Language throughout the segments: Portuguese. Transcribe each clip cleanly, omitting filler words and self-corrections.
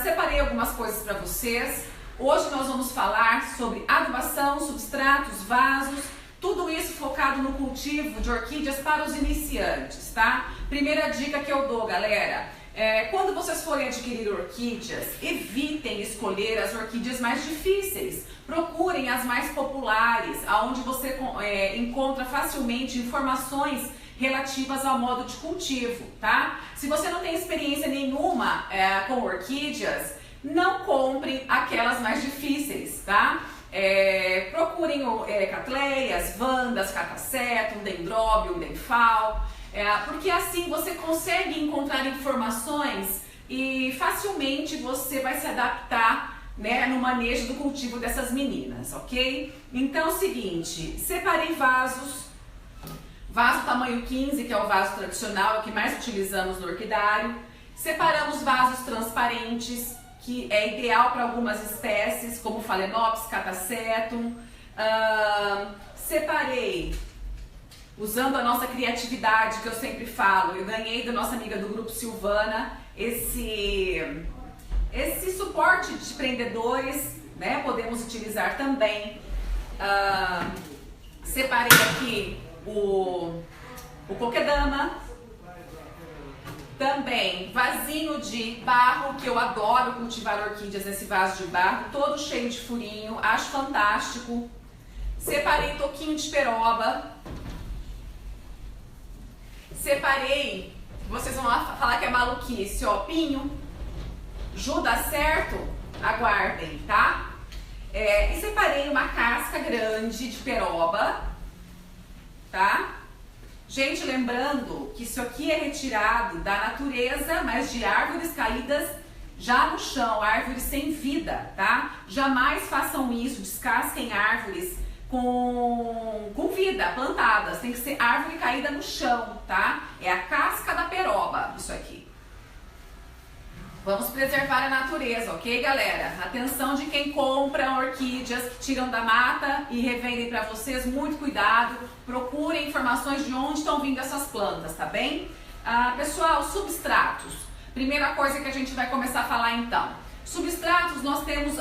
Separei algumas coisas para vocês. Hoje nós vamos falar sobre adubação, substratos, vasos, tudo isso focado no cultivo de orquídeas para os iniciantes, tá? Primeira dica que eu dou, galera, quando vocês forem adquirir orquídeas, evitem escolher as orquídeas mais difíceis. Procurem as mais populares, aonde você encontra facilmente informações relativas ao modo de cultivo, tá? Se você não tem experiência nenhuma com orquídeas, não compre aquelas mais difíceis, tá? Procurem catleias, vandas, catasetum, dendrobium, denfal, porque assim você consegue encontrar informações e facilmente você vai se adaptar, né, no manejo do cultivo dessas meninas, ok? Então é o seguinte, separei vasos. Vaso tamanho 15, que é o vaso tradicional, é o que mais utilizamos no orquidário. Separamos vasos transparentes, que é ideal para algumas espécies, como Phalaenopsis, Catasetum. Separei, usando a nossa criatividade, que eu sempre falo, eu ganhei da nossa amiga do grupo Silvana, esse suporte de prendedores, né? Podemos utilizar também. Separei aqui o coquedama, também vasinho de barro, que eu adoro cultivar orquídeas nesse vaso de barro, todo cheio de furinho, acho fantástico. Separei toquinho de peroba, separei, vocês vão falar que é maluquice, ó, pinho. Ju, dá certo? Aguardem, tá? E separei uma casca grande de peroba, tá? Gente, lembrando que isso aqui é retirado da natureza, mas de árvores caídas já no chão, árvores sem vida, tá? Jamais façam isso, descasquem árvores com vida, plantadas. Tem que ser árvore caída no chão, tá? É a casca da peroba, isso aqui. Vamos preservar a natureza, ok, galera? Atenção de quem compra orquídeas que tiram da mata e revendem para vocês, muito cuidado. Procurem informações de onde estão vindo essas plantas, tá bem? Pessoal, substratos. Primeira coisa que a gente vai começar a falar então. Substratos nós temos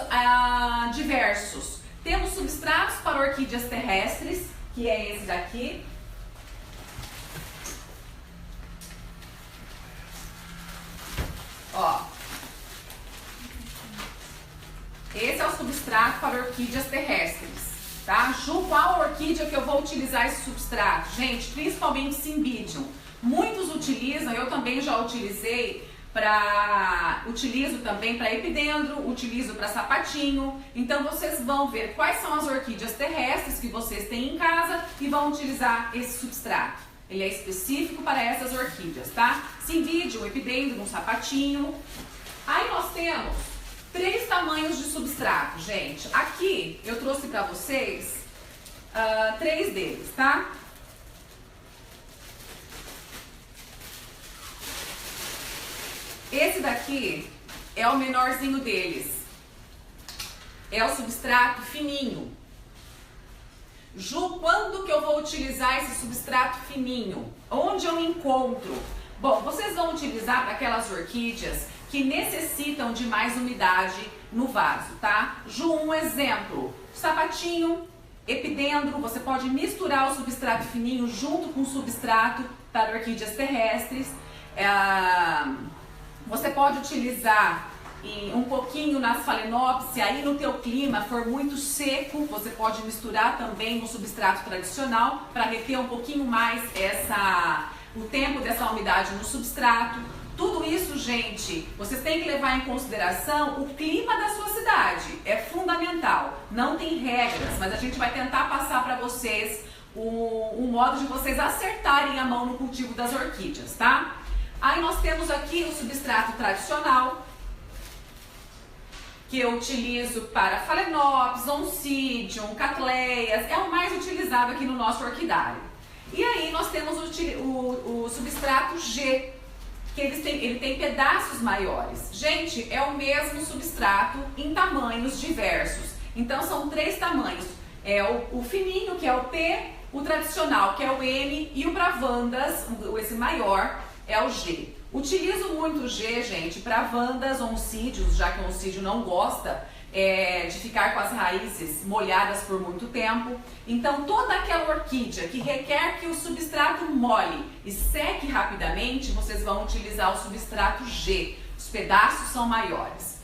diversos. Temos substratos para orquídeas terrestres, que é esse daqui. Ó, esse é o substrato para orquídeas terrestres, tá? Ju, qual orquídea que eu vou utilizar esse substrato? Gente, principalmente Cymbidium. Muitos utilizam, eu também já utilizei, utilizo também para epidendro, utilizo para sapatinho. Então vocês vão ver quais são as orquídeas terrestres que vocês têm em casa e vão utilizar esse substrato. Ele é específico para essas orquídeas, tá? Cymbidium, epidendrum, sapatinho. Aí nós temos 3 tamanhos de substrato, gente. Aqui eu trouxe para vocês 3 deles, tá? Esse daqui é o menorzinho deles. É o substrato fininho. Ju, quando que eu vou utilizar esse substrato fininho? Onde eu encontro? Bom, vocês vão utilizar para aquelas orquídeas que necessitam de mais umidade no vaso, tá? Ju, um exemplo, sapatinho, epidendro, você pode misturar o substrato fininho junto com o substrato para orquídeas terrestres. Você pode utilizar um pouquinho nas Phalaenopsis, se aí no teu clima for muito seco, você pode misturar também no substrato tradicional para reter um pouquinho mais o tempo dessa umidade no substrato. Tudo isso, gente, vocês têm que levar em consideração o clima da sua cidade. É fundamental. Não tem regras, mas a gente vai tentar passar para vocês o modo de vocês acertarem a mão no cultivo das orquídeas, tá? Aí nós temos aqui o substrato tradicional, que eu utilizo para Phalaenopsis, Oncidium, Catleias, é o mais utilizado aqui no nosso orquidário. E aí nós temos o substrato G, que ele tem pedaços maiores. Gente, é o mesmo substrato em tamanhos diversos. Então são 3 tamanhos. É o fininho, que é o P, o tradicional, que é o M, e o para vandas, esse maior, é o G. Utilizo muito o G, gente, para vandas, oncídios, já que o oncídio não gosta de ficar com as raízes molhadas por muito tempo. Então, toda aquela orquídea que requer que o substrato mole e seque rapidamente, vocês vão utilizar o substrato G. Os pedaços são maiores.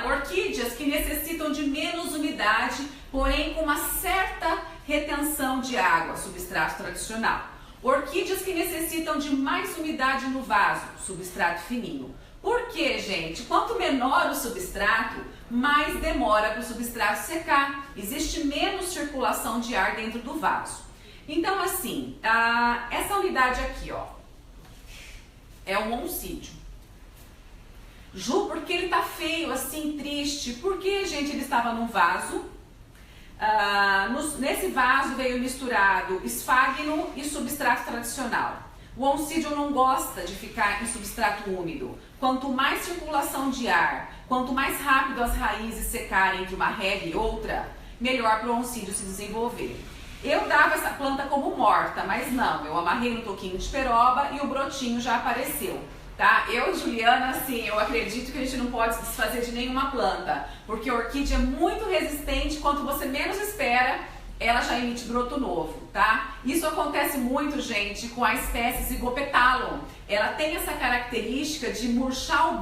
Orquídeas que necessitam de menos umidade, porém com uma certa retenção de água, substrato tradicional. Orquídeas que necessitam de mais umidade no vaso, substrato fininho. Por quê, gente? Quanto menor o substrato, mais demora para o substrato secar. Existe menos circulação de ar dentro do vaso. Então, assim, essa unidade aqui, ó, é um oncídio. Ju, porque ele tá feio, assim, triste? Porque, gente, ele estava num vaso. Nesse vaso veio misturado esfagno e substrato tradicional. O oncídio não gosta de ficar em substrato úmido. Quanto mais circulação de ar, quanto mais rápido as raízes secarem entre uma rega e outra, melhor para o oncídio se desenvolver. Eu dava essa planta como morta, mas não, eu amarrei no toquinho de peroba e o brotinho já apareceu. Tá? Eu, Juliana, assim, eu acredito que a gente não pode se desfazer de nenhuma planta, porque a orquídea é muito resistente, quanto você menos espera, ela já emite broto novo, tá? Isso acontece muito, gente, com a espécie Zygopetalum. Ela tem essa característica de murchar o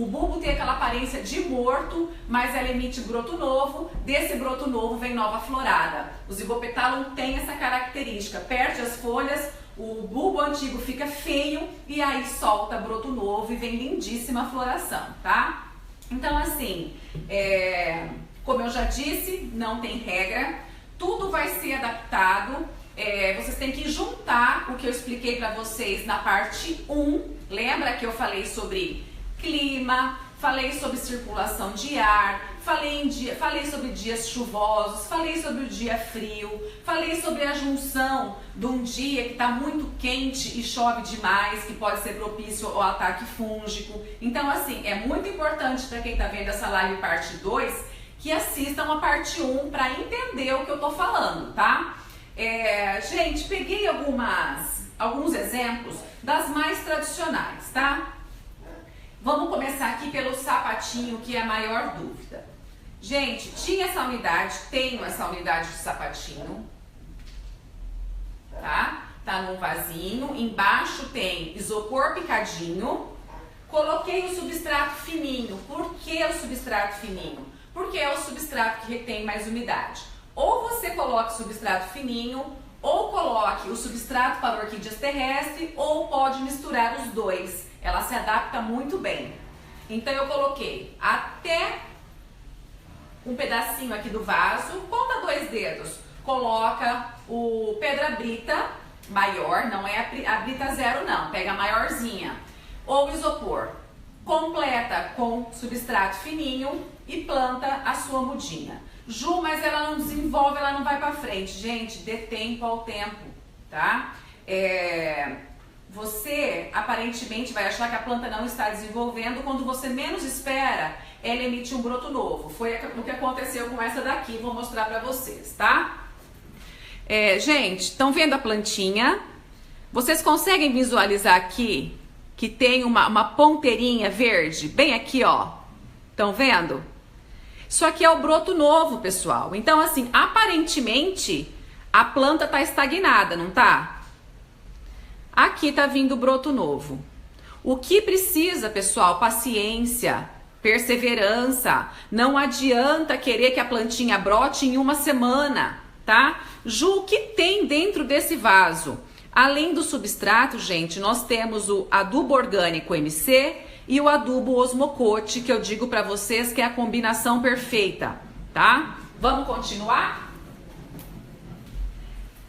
bulbo tem aquela aparência de morto, mas ela emite broto novo, desse broto novo vem nova florada. O Zygopetalum tem essa característica, perde as folhas, o bulbo antigo fica feio e aí solta broto novo e vem lindíssima floração, tá? Então, assim, como eu já disse, não tem regra, tudo vai ser adaptado. Vocês têm que juntar o que eu expliquei para vocês na parte 1. Lembra que eu falei sobre clima, falei sobre circulação de ar, falei sobre dias chuvosos, falei sobre o dia frio, falei sobre a junção de um dia que está muito quente e chove demais, que pode ser propício ao ataque fúngico. Então, assim, é muito importante para quem está vendo essa live parte 2 que assistam a parte 1 para entender o que eu estou falando, tá? Gente, peguei alguns exemplos das mais tradicionais, tá? Vamos começar aqui pelo sapatinho, que é a maior dúvida. Gente, tenho essa unidade de sapatinho, tá? Tá num vasinho, embaixo tem isopor picadinho, coloquei o substrato fininho. Por que o substrato fininho? Porque é o substrato que retém mais umidade. Ou você coloque substrato fininho, ou coloque o substrato para orquídeas terrestres, ou pode misturar os dois. Ela se adapta muito bem. Então eu coloquei até um pedacinho aqui do vaso, conta 2 dedos, coloca o pedra brita maior, não é a brita 0 não, pega a maiorzinha, ou isopor, completa com substrato fininho e planta a sua mudinha. Ju, mas ela não desenvolve, ela não vai pra frente. Gente, dê tempo ao tempo, tá? Você aparentemente vai achar que a planta não está desenvolvendo, quando você menos espera, ela emite um broto novo. Foi o que aconteceu com essa daqui, vou mostrar pra vocês, tá? Gente, estão vendo a plantinha? Vocês conseguem visualizar aqui que tem uma ponteirinha verde, bem aqui, ó. Estão vendo? Isso aqui é o broto novo, pessoal. Então, assim, aparentemente, a planta tá estagnada, não tá? Aqui tá vindo o broto novo. O que precisa, pessoal? Paciência, perseverança. Não adianta querer que a plantinha brote em uma semana, tá? Ju, o que tem dentro desse vaso? Além do substrato, gente, nós temos o adubo orgânico MC e o adubo osmocote, que eu digo para vocês que é a combinação perfeita, tá? Vamos continuar?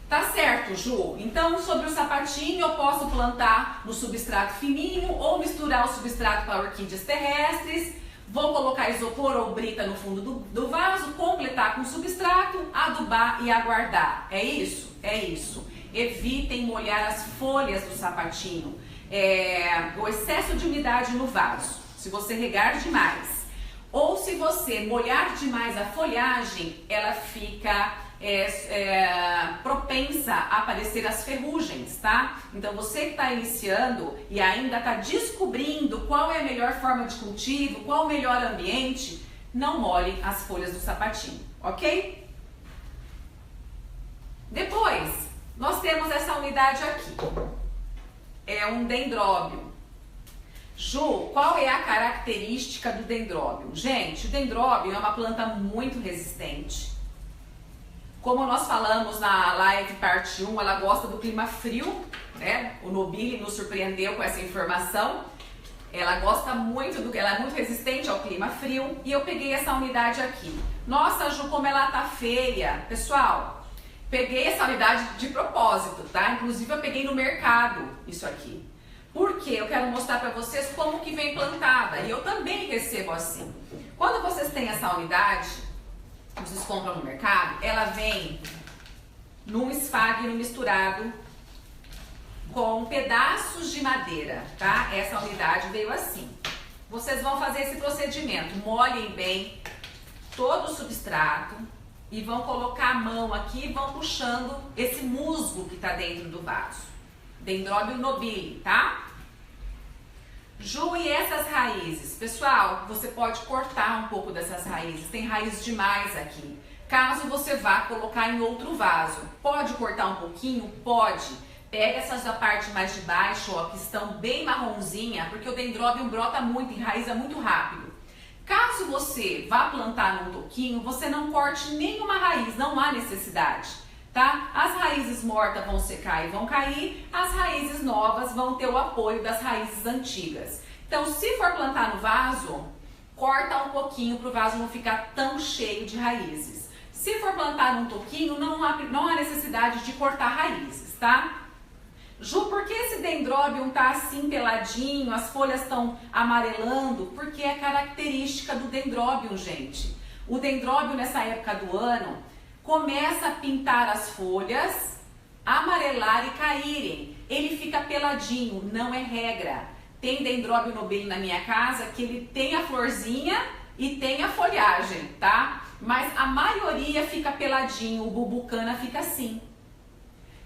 Tá certo, Ju. Então, sobre o sapatinho, eu posso plantar no substrato fininho ou misturar o substrato para orquídeas terrestres. Vou colocar isopor ou brita no fundo do vaso, completar com substrato, adubar e aguardar. É isso? É isso. Evitem molhar as folhas do sapatinho. O excesso de umidade no vaso, se você regar demais ou se você molhar demais a folhagem, ela fica propensa a aparecer as ferrugens, tá? Então você que está iniciando e ainda está descobrindo qual é a melhor forma de cultivo, qual o melhor ambiente, não molhe as folhas do sapatinho, ok? Depois, nós temos essa unidade aqui. É um dendróbio. Ju, qual é a característica do dendróbio? Gente, o dendróbio é uma planta muito resistente. Como nós falamos na live parte 1, ela gosta do clima frio, né? O Nobile nos surpreendeu com essa informação. Ela gosta muito ela é muito resistente ao clima frio e eu peguei essa unidade aqui. Nossa, Ju, como ela tá feia. Pessoal, peguei essa unidade de propósito, tá? Inclusive eu peguei no mercado isso aqui. Porque eu quero mostrar para vocês como que vem plantada. E eu também recebo assim. Quando vocês têm essa unidade, vocês compram no mercado, ela vem num esfagno misturado com pedaços de madeira, tá? Essa unidade veio assim. Vocês vão fazer esse procedimento. Molhem bem todo o substrato e vão colocar a mão aqui e vão puxando esse musgo que está dentro do vaso. Dendróbio nobile, tá? Ju, e essas raízes? Pessoal, você pode cortar um pouco dessas raízes. Tem raiz demais aqui. Caso você vá colocar em outro vaso, pode cortar um pouquinho? Pode. Pega essas da parte mais de baixo, ó, que estão bem marronzinha, porque o dendróbio brota muito, enraiza muito rápido. Caso você vá plantar num toquinho, você não corte nenhuma raiz, não há necessidade. Tá? As raízes mortas vão secar e vão cair, as raízes novas vão ter o apoio das raízes antigas. Então, se for plantar no vaso, corta um pouquinho para o vaso não ficar tão cheio de raízes. Se for plantar num toquinho, não há necessidade de cortar raízes, tá? Ju, por que esse dendróbio tá assim peladinho, as folhas estão amarelando? Porque é característica do dendróbio, gente. O dendróbio nessa época do ano começa a pintar as folhas, amarelar e caírem. Ele fica peladinho, não é regra. Tem dendróbio nobile na minha casa que ele tem a florzinha e tem a folhagem, tá? Mas a maioria fica peladinho, o bubucana fica assim.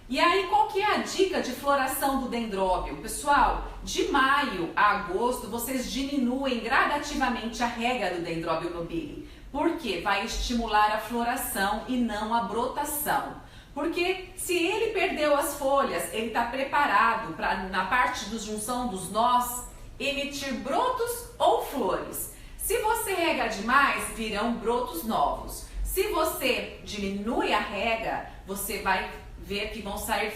E aí, qual que é a dica de floração do dendróbio? Pessoal, de maio a agosto, vocês diminuem gradativamente a rega do dendróbio nobile. Por quê? Vai estimular a floração e não a brotação. Porque se ele perdeu as folhas, ele está preparado para, na parte de junção dos nós, emitir brotos ou flores. Se você rega demais, virão brotos novos. Se você diminui a rega, você vai ver que vão sair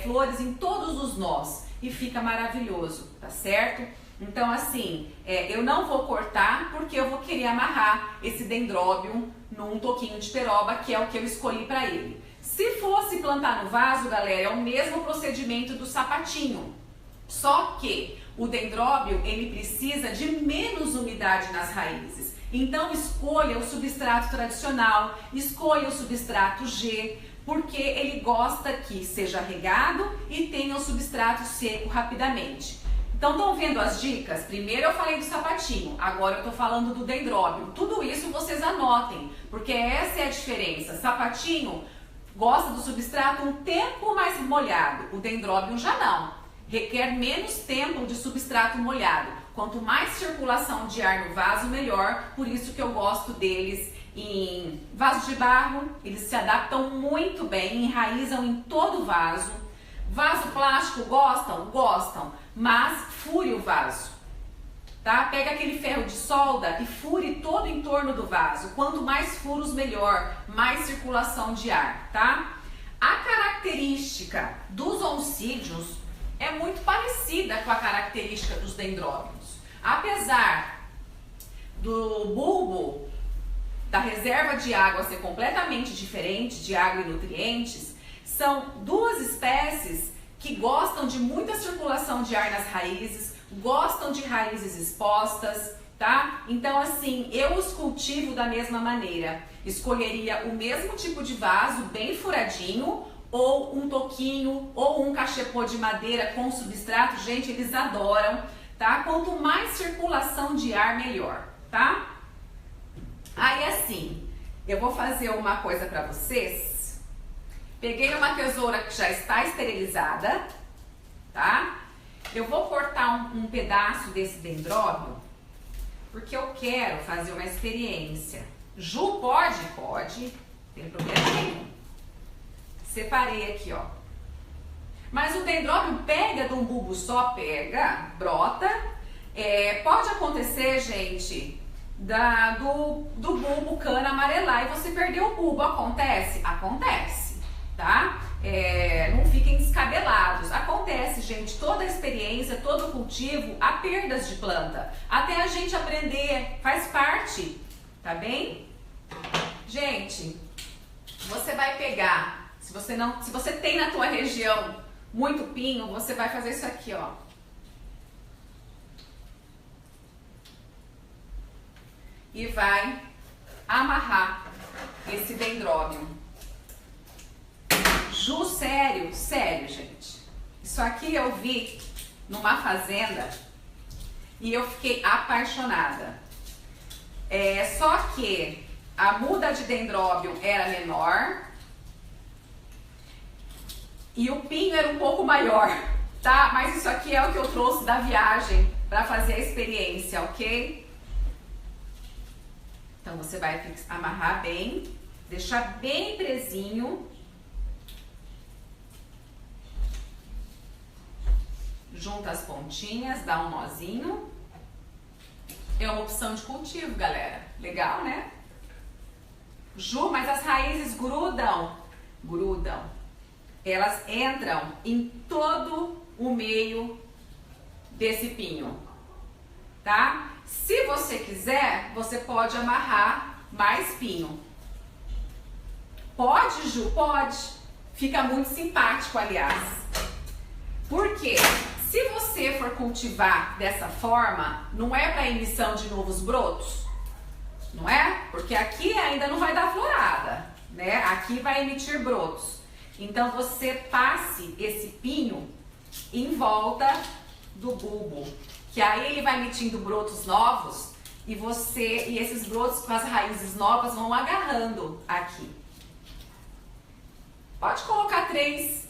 flores em todos os nós e fica maravilhoso, tá certo? Então assim, eu não vou cortar porque eu vou querer amarrar esse dendróbio num toquinho de peroba, que é o que eu escolhi para ele. Se fosse plantar no vaso, galera, é o mesmo procedimento do sapatinho, só que o dendróbio ele precisa de menos umidade nas raízes. Então escolha o substrato tradicional, escolha o substrato G, porque ele gosta que seja regado e tenha o substrato seco rapidamente. Então, estão vendo as dicas? Primeiro eu falei do sapatinho, agora eu estou falando do dendróbio. Tudo isso vocês anotem, porque essa é a diferença. Sapatinho gosta do substrato um tempo mais molhado, o dendróbio já não. Requer menos tempo de substrato molhado. Quanto mais circulação de ar no vaso, melhor. Por isso que eu gosto deles em vaso de barro, eles se adaptam muito bem, enraizam em todo o vaso. Vaso plástico gostam? Gostam, mas fure o vaso, tá? Pega aquele ferro de solda e fure todo o entorno do vaso. Quanto mais furos, melhor, mais circulação de ar, tá? A característica dos oncídios é muito parecida com a característica dos dendróbios. Apesar do bulbo da reserva de água ser completamente diferente, de água e nutrientes, são duas espécies que gostam de muita circulação de ar nas raízes, gostam de raízes expostas, tá? Então assim, eu os cultivo da mesma maneira. Escolheria o mesmo tipo de vaso, bem furadinho, ou um toquinho, ou um cachepô de madeira com substrato. Gente, eles adoram, tá? Quanto mais circulação de ar, melhor, tá? Aí assim, eu vou fazer uma coisa para vocês. Peguei uma tesoura que já está esterilizada, tá? Eu vou cortar um pedaço desse dendróbio, porque eu quero fazer uma experiência. Ju, pode? Pode, não tem problema nenhum. Separei aqui, ó. Mas o dendróbio pega de um bulbo só, pega, brota. Pode acontecer, gente, do bulbo cana amarelar e você perder o bulbo. Acontece? Acontece, tá? Não fiquem descabelados. Acontece, gente, toda a experiência, todo o cultivo, há perdas de planta. Até a gente aprender, faz parte, tá bem? Gente, você vai pegar, se você tem na tua região muito pinho, você vai fazer isso aqui, ó. E vai amarrar esse dendróbio. Ju, sério, gente. Isso aqui eu vi numa fazenda e eu fiquei apaixonada. Só que a muda de dendróbio era menor e o pinho era um pouco maior, tá? Mas isso aqui é o que eu trouxe da viagem para fazer a experiência, ok? Então você vai amarrar bem, deixar bem presinho. Junta as pontinhas, dá um nozinho. É uma opção de cultivo, galera. Legal, né? Ju, mas as raízes grudam. Elas entram em todo o meio desse pinho, tá? Se você quiser, você pode amarrar mais pinho. Pode, Ju? Pode. Fica muito simpático, aliás. Por quê? Se você for cultivar dessa forma, não é para emissão de novos brotos, não é? Porque aqui ainda não vai dar florada, né? Aqui vai emitir brotos. Então você passe esse pinho em volta do bulbo, que aí ele vai emitindo brotos novos e esses brotos com as raízes novas vão agarrando aqui. Pode colocar 3.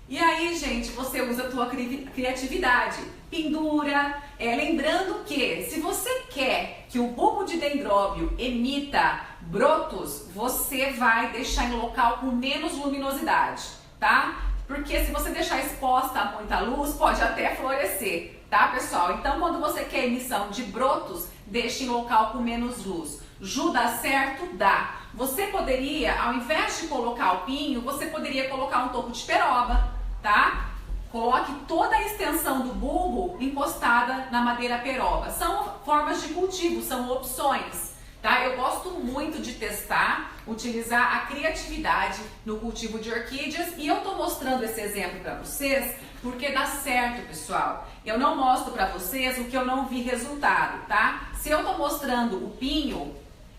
E aí, gente, você usa a tua criatividade. Pendura. Lembrando que se você quer que o bulbo de dendróbio emita brotos, você vai deixar em local com menos luminosidade, tá? Porque se você deixar exposta a muita luz, pode até florescer, tá, pessoal? Então, quando você quer emissão de brotos, deixe em local com menos luz. Ju, dá certo? Dá. Você poderia, ao invés de colocar o pinho, você poderia colocar um toco de peroba, tá? Coloque toda a extensão do bulbo encostada na madeira peroba. São formas de cultivo, são opções, tá? Eu gosto muito de testar, utilizar a criatividade no cultivo de orquídeas e eu tô mostrando esse exemplo para vocês porque dá certo, pessoal. Eu não mostro para vocês o que eu não vi resultado, tá? Se eu tô mostrando o pinho,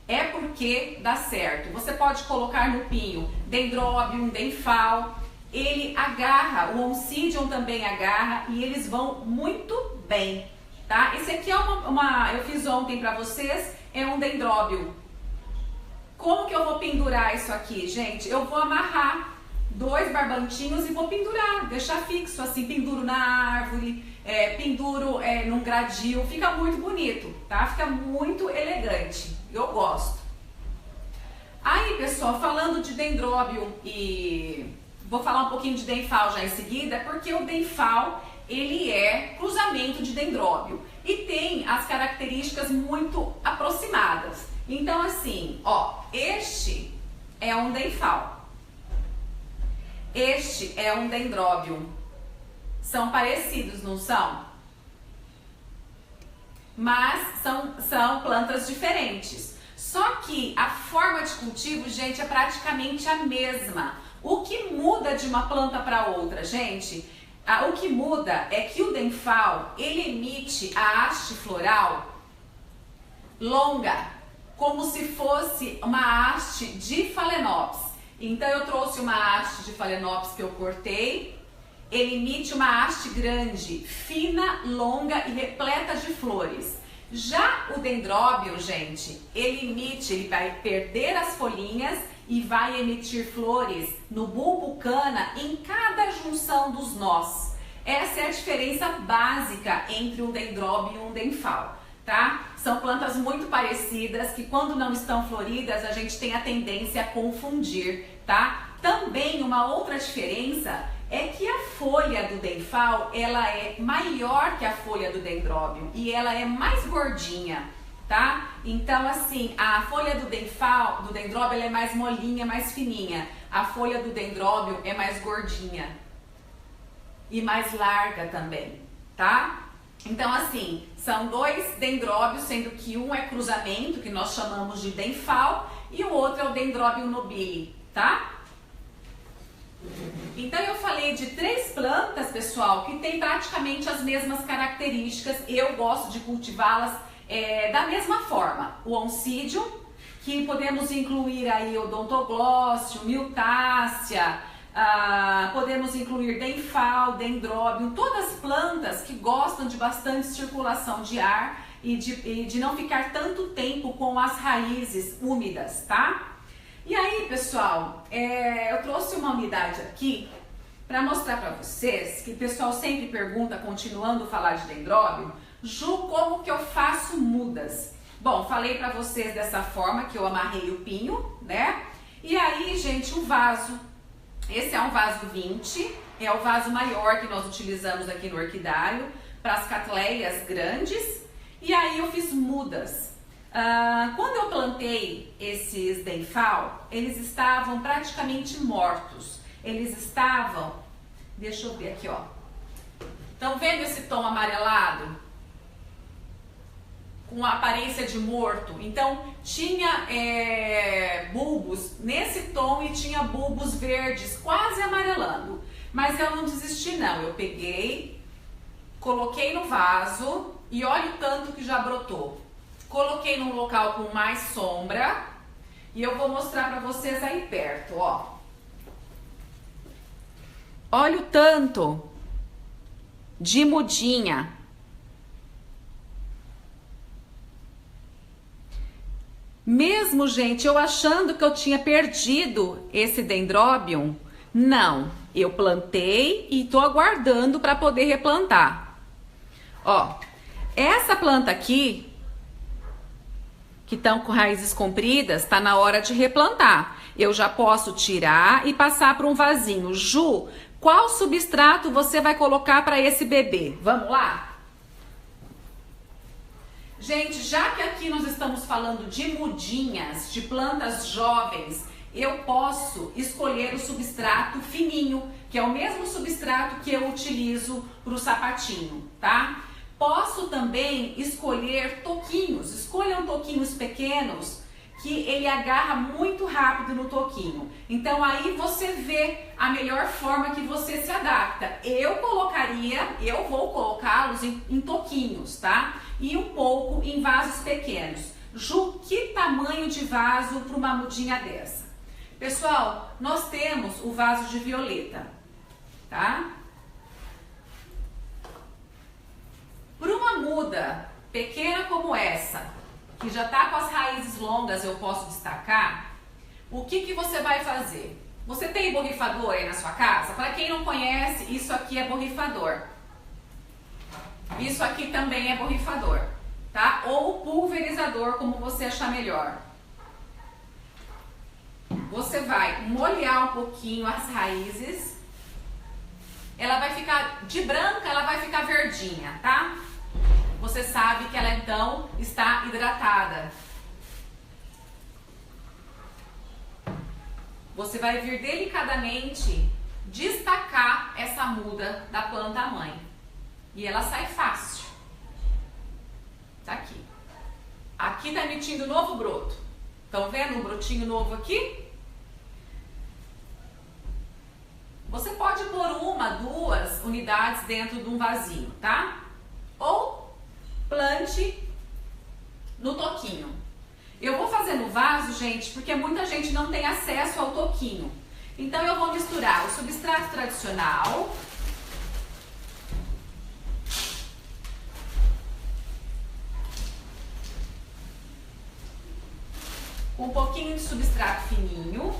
é porque dá certo. Você pode colocar no pinho dendróbio, denfal, ele agarra, o oncidium também agarra e eles vão muito bem, tá? Esse aqui é eu fiz ontem pra vocês, é um dendróbio. Como que eu vou pendurar isso aqui, gente? Eu vou amarrar 2 barbantinhos e vou pendurar, deixar fixo assim, penduro na árvore, penduro num gradil, fica muito bonito, tá? Fica muito elegante, eu gosto. Aí, pessoal, falando de dendróbio e... Vou falar um pouquinho de denfal já em seguida, porque o denfal, ele é cruzamento de dendróbio e tem as características muito aproximadas. Então, assim, ó, este é um denfal, este é um dendróbio. São parecidos, não são? Mas são plantas diferentes. Só que a forma de cultivo, gente, é praticamente a mesma. O que muda de uma planta para outra, gente? O que muda é que o denfal, ele emite a haste floral longa, como se fosse uma haste de phalaenopsis. Então eu trouxe uma haste de phalaenopsis que eu cortei. Ele emite uma haste grande, fina, longa e repleta de flores. Já o dendróbio, gente, ele vai perder as folhinhas e vai emitir flores no bulbo cana em cada junção dos nós. Essa é a diferença básica entre um dendróbio e um denfal, tá? São plantas muito parecidas que quando não estão floridas a gente tem a tendência a confundir, tá? Também uma outra diferença é que a folha do denfal, ela é maior que a folha do dendróbio e ela é mais gordinha, tá? Então assim, a folha do dendróbio ela é mais molinha, mais fininha. A folha do dendróbio é mais gordinha e mais larga também, tá? Então assim, são dois dendróbios, sendo que um é cruzamento, que nós chamamos de denfal, e o outro é o dendróbio nobile, tá? Então eu falei de 3 plantas, pessoal, que tem praticamente as mesmas características. Eu gosto de cultivá-las da mesma forma. O oncídio, que podemos incluir aí Odontoglossum, Miltácea, podemos incluir denfal, dendróbio, todas plantas que gostam de bastante circulação de ar e de não ficar tanto tempo com as raízes úmidas, tá? E aí, pessoal, eu trouxe uma unidade aqui para mostrar para vocês, que o pessoal sempre pergunta, continuando a falar de dendróbio, Ju, como que eu faço mudas? Bom, falei para vocês dessa forma que eu amarrei o pinho, né? E aí, gente, o vaso, esse é um vaso 20, é o vaso maior que nós utilizamos aqui no orquidário, para as catleias grandes, e aí eu fiz mudas. Quando eu plantei esses denfal, eles estavam praticamente mortos. Eles estavam, deixa eu ver aqui, ó. Estão vendo esse tom amarelado? Com a aparência de morto. Então, tinha bulbos nesse tom e tinha bulbos verdes, quase amarelando. Mas eu não desisti não, eu peguei, coloquei no vaso e olha o tanto que já brotou. Coloquei num local com mais sombra e eu vou mostrar para vocês aí perto, ó. Olha o tanto de mudinha. Mesmo, gente, eu achando que eu tinha perdido esse dendróbio, não. Eu plantei e tô aguardando para poder replantar. Ó, essa planta aqui, que estão com raízes compridas, está na hora de replantar. Eu já posso tirar e passar para um vasinho. Ju, qual substrato você vai colocar para esse bebê? Vamos lá? Gente, já que aqui nós estamos falando de mudinhas, de plantas jovens, eu posso escolher o substrato fininho, que é o mesmo substrato que eu utilizo para o sapatinho, tá? Posso também escolher toquinhos. Escolham toquinhos pequenos que ele agarra muito rápido no toquinho. Então aí você vê a melhor forma que você se adapta. Eu vou colocá-los em toquinhos, tá? E um pouco em vasos pequenos. Ju, que tamanho de vaso para uma mudinha dessa? Pessoal, nós temos o vaso de violeta, tá? Para uma muda pequena como essa, que já está com as raízes longas, eu posso destacar, o que você vai fazer? Você tem borrifador aí na sua casa? Para quem não conhece, isso aqui é borrifador. Isso aqui também é borrifador, tá? Ou pulverizador, como você achar melhor. Você vai molhar um pouquinho as raízes. Ela vai ficar de branca, ela vai ficar verdinha, tá? Você sabe que ela então está hidratada. Você vai vir delicadamente destacar essa muda da planta mãe. E ela sai fácil. Tá aqui. Aqui tá emitindo novo broto. Estão vendo um brotinho novo aqui? Você pode pôr 1, 2 unidades dentro de um vasinho, tá? Ou plante no toquinho. Eu vou fazer no vaso, gente, porque muita gente não tem acesso ao toquinho. Então eu vou misturar o substrato tradicional, um pouquinho de substrato fininho.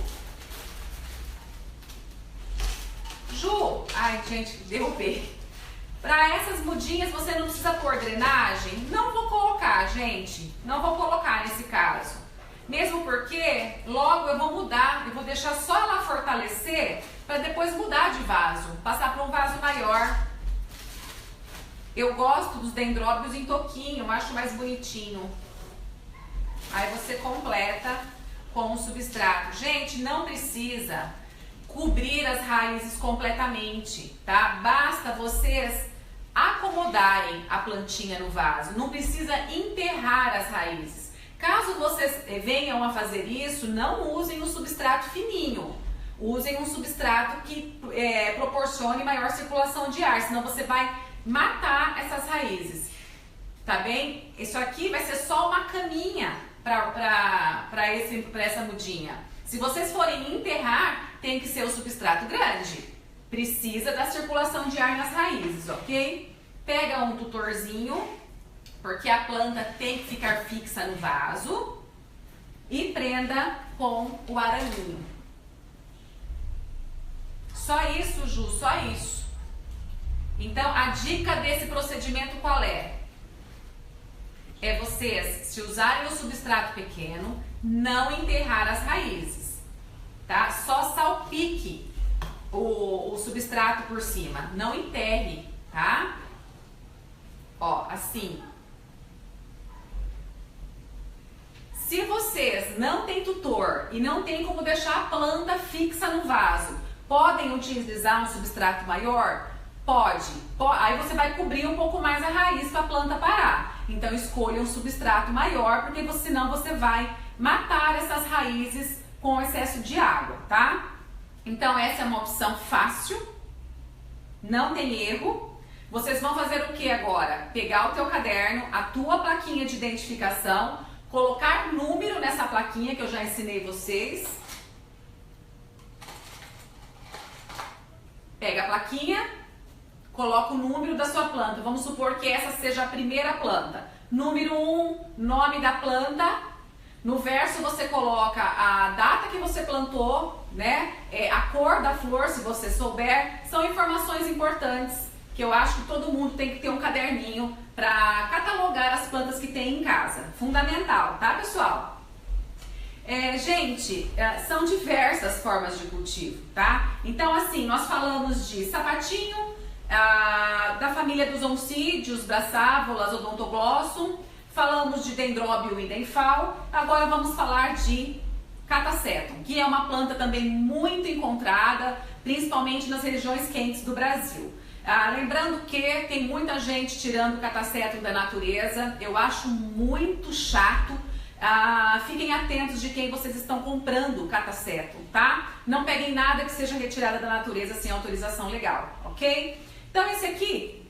Ju, ai gente, derrubei. Para essas mudinhas você não precisa pôr drenagem? Não vou colocar, gente. Não vou colocar nesse caso. Mesmo porque logo eu vou mudar, eu vou deixar só ela fortalecer para depois mudar de vaso, passar para um vaso maior. Eu gosto dos dendróbios em toquinho, eu acho mais bonitinho. Aí você completa com o substrato. Gente, não precisa cobrir as raízes completamente, tá? Basta vocês acomodarem a plantinha no vaso, não precisa enterrar as raízes. Caso vocês venham a fazer isso, não usem um substrato fininho, usem um substrato que proporcione maior circulação de ar, senão você vai matar essas raízes, tá bem? Isso aqui vai ser só uma caminha para essa mudinha. Se vocês forem enterrar, tem que ser o substrato grande. Precisa da circulação de ar nas raízes, ok? Pega um tutorzinho, porque a planta tem que ficar fixa no vaso, e prenda com o araminho. Só isso, Ju, só isso. Então, a dica desse procedimento qual é? É vocês, se usarem o substrato pequeno, não enterrar as raízes, tá? Só salpique o substrato por cima, não enterre, tá? Ó, assim. Se vocês não têm tutor e não tem como deixar a planta fixa no vaso, podem utilizar um substrato maior? Pode. Aí você vai cobrir um pouco mais a raiz para a planta parar. Então escolha um substrato maior, porque senão você vai matar essas raízes com excesso de água, tá? Então essa é uma opção fácil, não tem erro. Vocês vão fazer o que agora? Pegar o teu caderno, a tua plaquinha de identificação, colocar número nessa plaquinha que eu já ensinei vocês. Pega a plaquinha, coloca o número da sua planta. Vamos supor que essa seja a primeira planta. Número 1, nome da planta. No verso você coloca a data que você plantou, né? A cor da flor, se você souber. São informações importantes que eu acho que todo mundo tem que ter um caderninho para catalogar as plantas que tem em casa. Fundamental, tá, pessoal? Gente, são diversas formas de cultivo, tá? Então, assim, nós falamos de sapatinho, da família dos oncídeos, Brassavolas, Odontoglossum, falamos de Dendróbio indenfal, agora vamos falar de Catasetum, que é uma planta também muito encontrada, principalmente nas regiões quentes do Brasil. Lembrando que tem muita gente tirando o Catasetum da natureza, eu acho muito chato. Fiquem atentos de quem vocês estão comprando o Catasetum, tá? Não peguem nada que seja retirada da natureza sem autorização legal, ok? Então esse aqui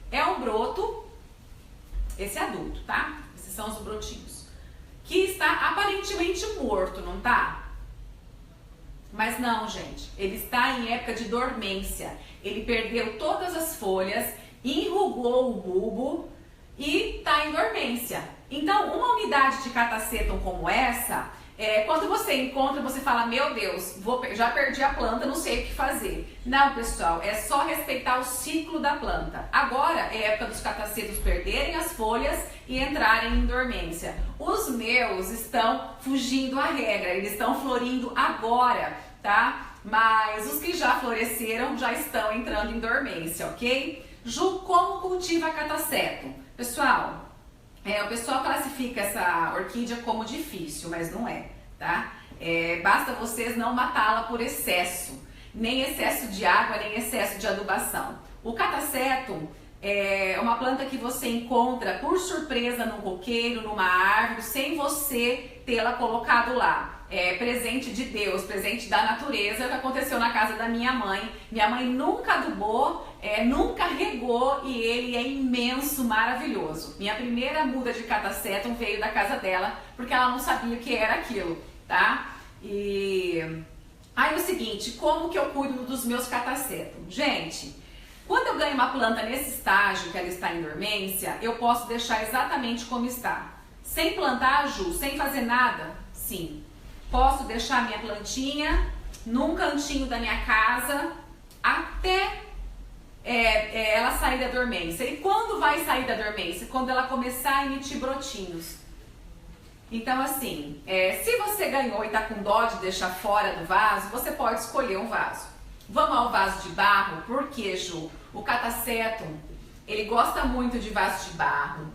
é um broto, esse é adulto, tá? Esses são os brotinhos, que está aparentemente morto, não tá? Mas não, gente, ele está em época de dormência. Ele perdeu todas as folhas, enrugou o bulbo e está em dormência. Então, uma unidade de Catasetum como essa, quando você encontra, você fala, meu Deus, já perdi a planta, não sei o que fazer. Não, pessoal, é só respeitar o ciclo da planta. Agora é época dos Catasetums perderem as folhas e entrarem em dormência. Os meus estão fugindo à regra, eles estão florindo agora, tá? Mas os que já floresceram já estão entrando em dormência, ok? Ju, como cultiva Catasetum? Pessoal, o pessoal classifica essa orquídea como difícil, mas não é, tá? Basta vocês não matá-la por excesso, nem excesso de água, nem excesso de adubação. O Catasetum é uma planta que você encontra por surpresa num coqueiro, numa árvore, sem você tê-la colocado lá. É presente de Deus, presente da natureza, que aconteceu na casa da minha mãe. Minha mãe nunca adubou, nunca regou e ele é imenso, maravilhoso. Minha primeira muda de Catasetum veio da casa dela, porque ela não sabia o que era aquilo, tá? Aí é o seguinte, como que eu cuido dos meus Catasetum? Gente, quando eu ganho uma planta nesse estágio, que ela está em dormência, eu posso deixar exatamente como está. Sem plantar, Ju, sem fazer nada, Sim. Posso deixar minha plantinha num cantinho da minha casa até ela sair da dormência. E quando vai sair da dormência? Quando ela começar a emitir brotinhos. Então assim, se você ganhou e tá com dó de deixar fora do vaso, você pode escolher um vaso. Vamos ao vaso de barro, porque, Ju, o Catasetum, ele gosta muito de vaso de barro,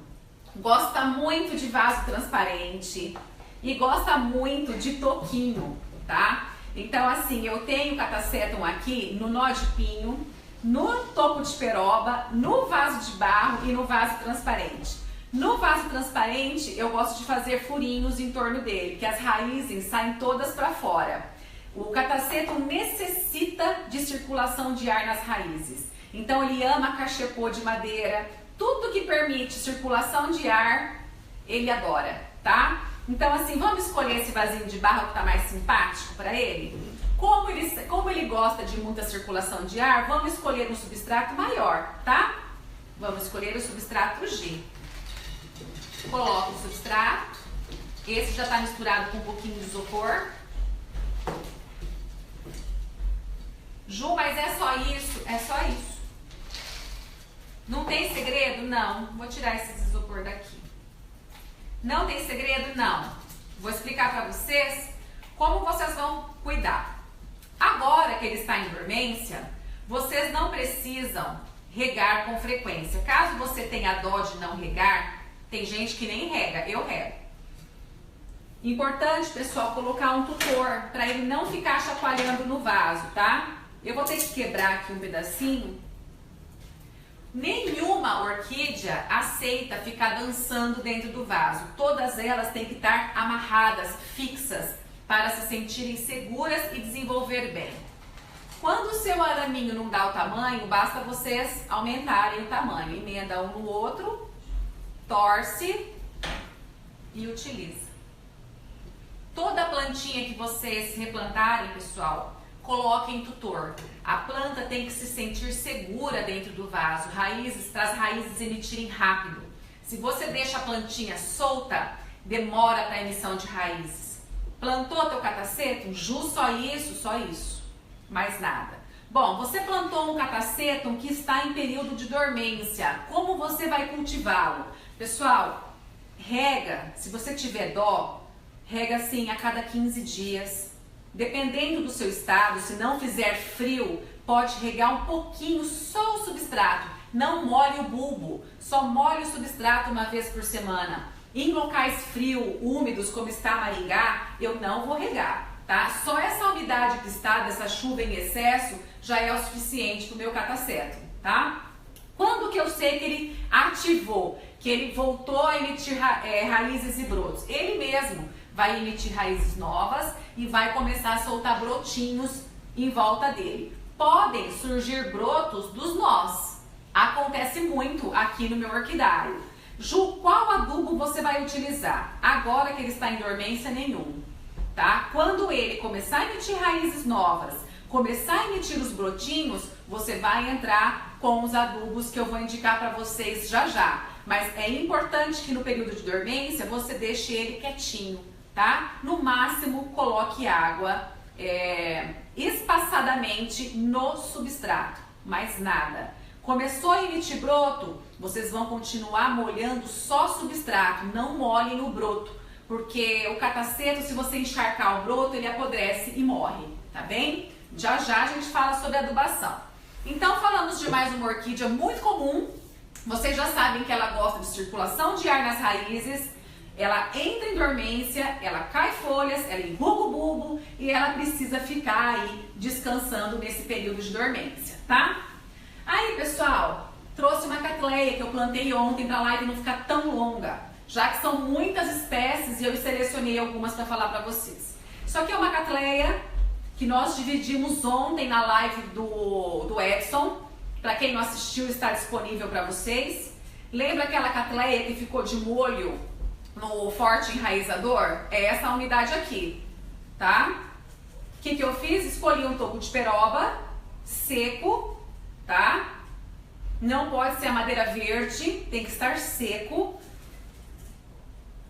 gosta muito de vaso transparente e gosta muito de toquinho, tá? Então assim, eu tenho o Catasetum aqui no nó de pinho, no toco de peroba, no vaso de barro e no vaso transparente. No vaso transparente, eu gosto de fazer furinhos em torno dele, que as raízes saem todas para fora. O Catasetum necessita de circulação de ar nas raízes. Então ele ama cachepô de madeira, tudo que permite circulação de ar, ele adora, tá? Então assim, vamos escolher esse vasinho de barro que está mais simpático para ele? Como ele gosta de muita circulação de ar, vamos escolher um substrato maior, tá? Vamos escolher o substrato G. Coloco o substrato. Esse já está misturado com um pouquinho de isopor. Ju, mas é só isso? É só isso. Não tem segredo? Não. Vou tirar esse isopor daqui. Não tem segredo? Não. Vou explicar para vocês como vocês vão cuidar. Agora que ele está em dormência, vocês não precisam regar com frequência. Caso você tenha dó de não regar, tem gente que nem rega, eu rego. Importante, pessoal, colocar um tutor para ele não ficar chacoalhando no vaso, tá? Eu vou ter que quebrar aqui um pedacinho. Nenhuma orquídea aceita ficar dançando dentro do vaso. Todas elas têm que estar amarradas, fixas, para se sentirem seguras e desenvolver bem. Quando o seu araminho não dá o tamanho, basta vocês aumentarem o tamanho. Emenda um no outro, torce e utiliza. Toda plantinha que vocês replantarem, pessoal, coloquem em tutor. A planta tem que se sentir segura dentro do vaso, para as raízes emitirem rápido. Se você deixa a plantinha solta, demora para a emissão de raízes. Plantou teu Catasetum? Ju, só isso, mais nada. Bom, você plantou um Catasetum que está em período de dormência. Como você vai cultivá-lo? Pessoal, rega, se você tiver dó, rega assim a cada 15 dias. Dependendo do seu estado, se não fizer frio, pode regar um pouquinho, só o substrato. Não molhe o bulbo, só molhe o substrato uma vez por semana. Em locais frios, úmidos, como está Maringá, eu não vou regar, tá? Só essa umidade que está, dessa chuva em excesso, já é o suficiente para o meu Catasetum, tá? Quando que eu sei que ele ativou, que ele voltou a emitir raízes e brotos? Ele mesmo vai emitir raízes novas e vai começar a soltar brotinhos em volta dele. Podem surgir brotos dos nós. Acontece muito aqui no meu orquidário. Ju, qual adubo você vai utilizar? Agora que ele está em dormência, nenhum, tá? Quando ele começar a emitir raízes novas, começar a emitir os brotinhos, você vai entrar com os adubos que eu vou indicar para vocês já já. Mas é importante que no período de dormência você deixe ele quietinho, tá? No máximo, coloque água espaçadamente no substrato, mais nada. Começou a emitir broto, vocês vão continuar molhando só substrato, não molhem o broto, porque o Catasetum, se você encharcar o broto, ele apodrece e morre, tá bem? Já já a gente fala sobre adubação. Então falamos de mais uma orquídea muito comum, vocês já sabem que ela gosta de circulação de ar nas raízes, ela entra em dormência, ela cai folhas, ela enruga o bulbo e ela precisa ficar aí descansando nesse período de dormência, tá? Aí, pessoal, trouxe uma catleia que eu plantei ontem para a live não ficar tão longa, já que são muitas espécies e eu selecionei algumas para falar para vocês. Isso aqui é uma catleia que nós dividimos ontem na live do Edson. Para quem não assistiu, está disponível para vocês. Lembra aquela catleia que ficou de molho no forte enraizador? É essa unidade aqui, tá? O que eu fiz? Escolhi um toco de peroba seco, tá? Não pode ser a madeira verde, tem que estar seco.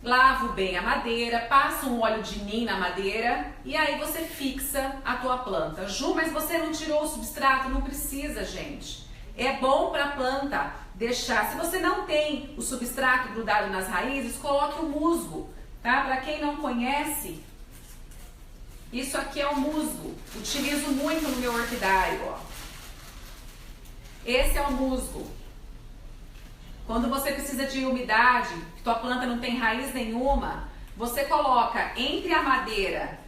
lavo bem a madeira, passo um óleo de nim na madeira e aí você fixa a tua planta. Ju, mas você não tirou o substrato? Não precisa, gente. É bom para a planta deixar. Se você não tem o substrato grudado nas raízes, coloque o musgo, tá? Para quem não conhece, isso aqui é o musgo. Utilizo muito no meu orquidário, ó. Esse é o musgo. Quando você precisa de umidade, que tua planta não tem raiz nenhuma, você coloca entre a madeira,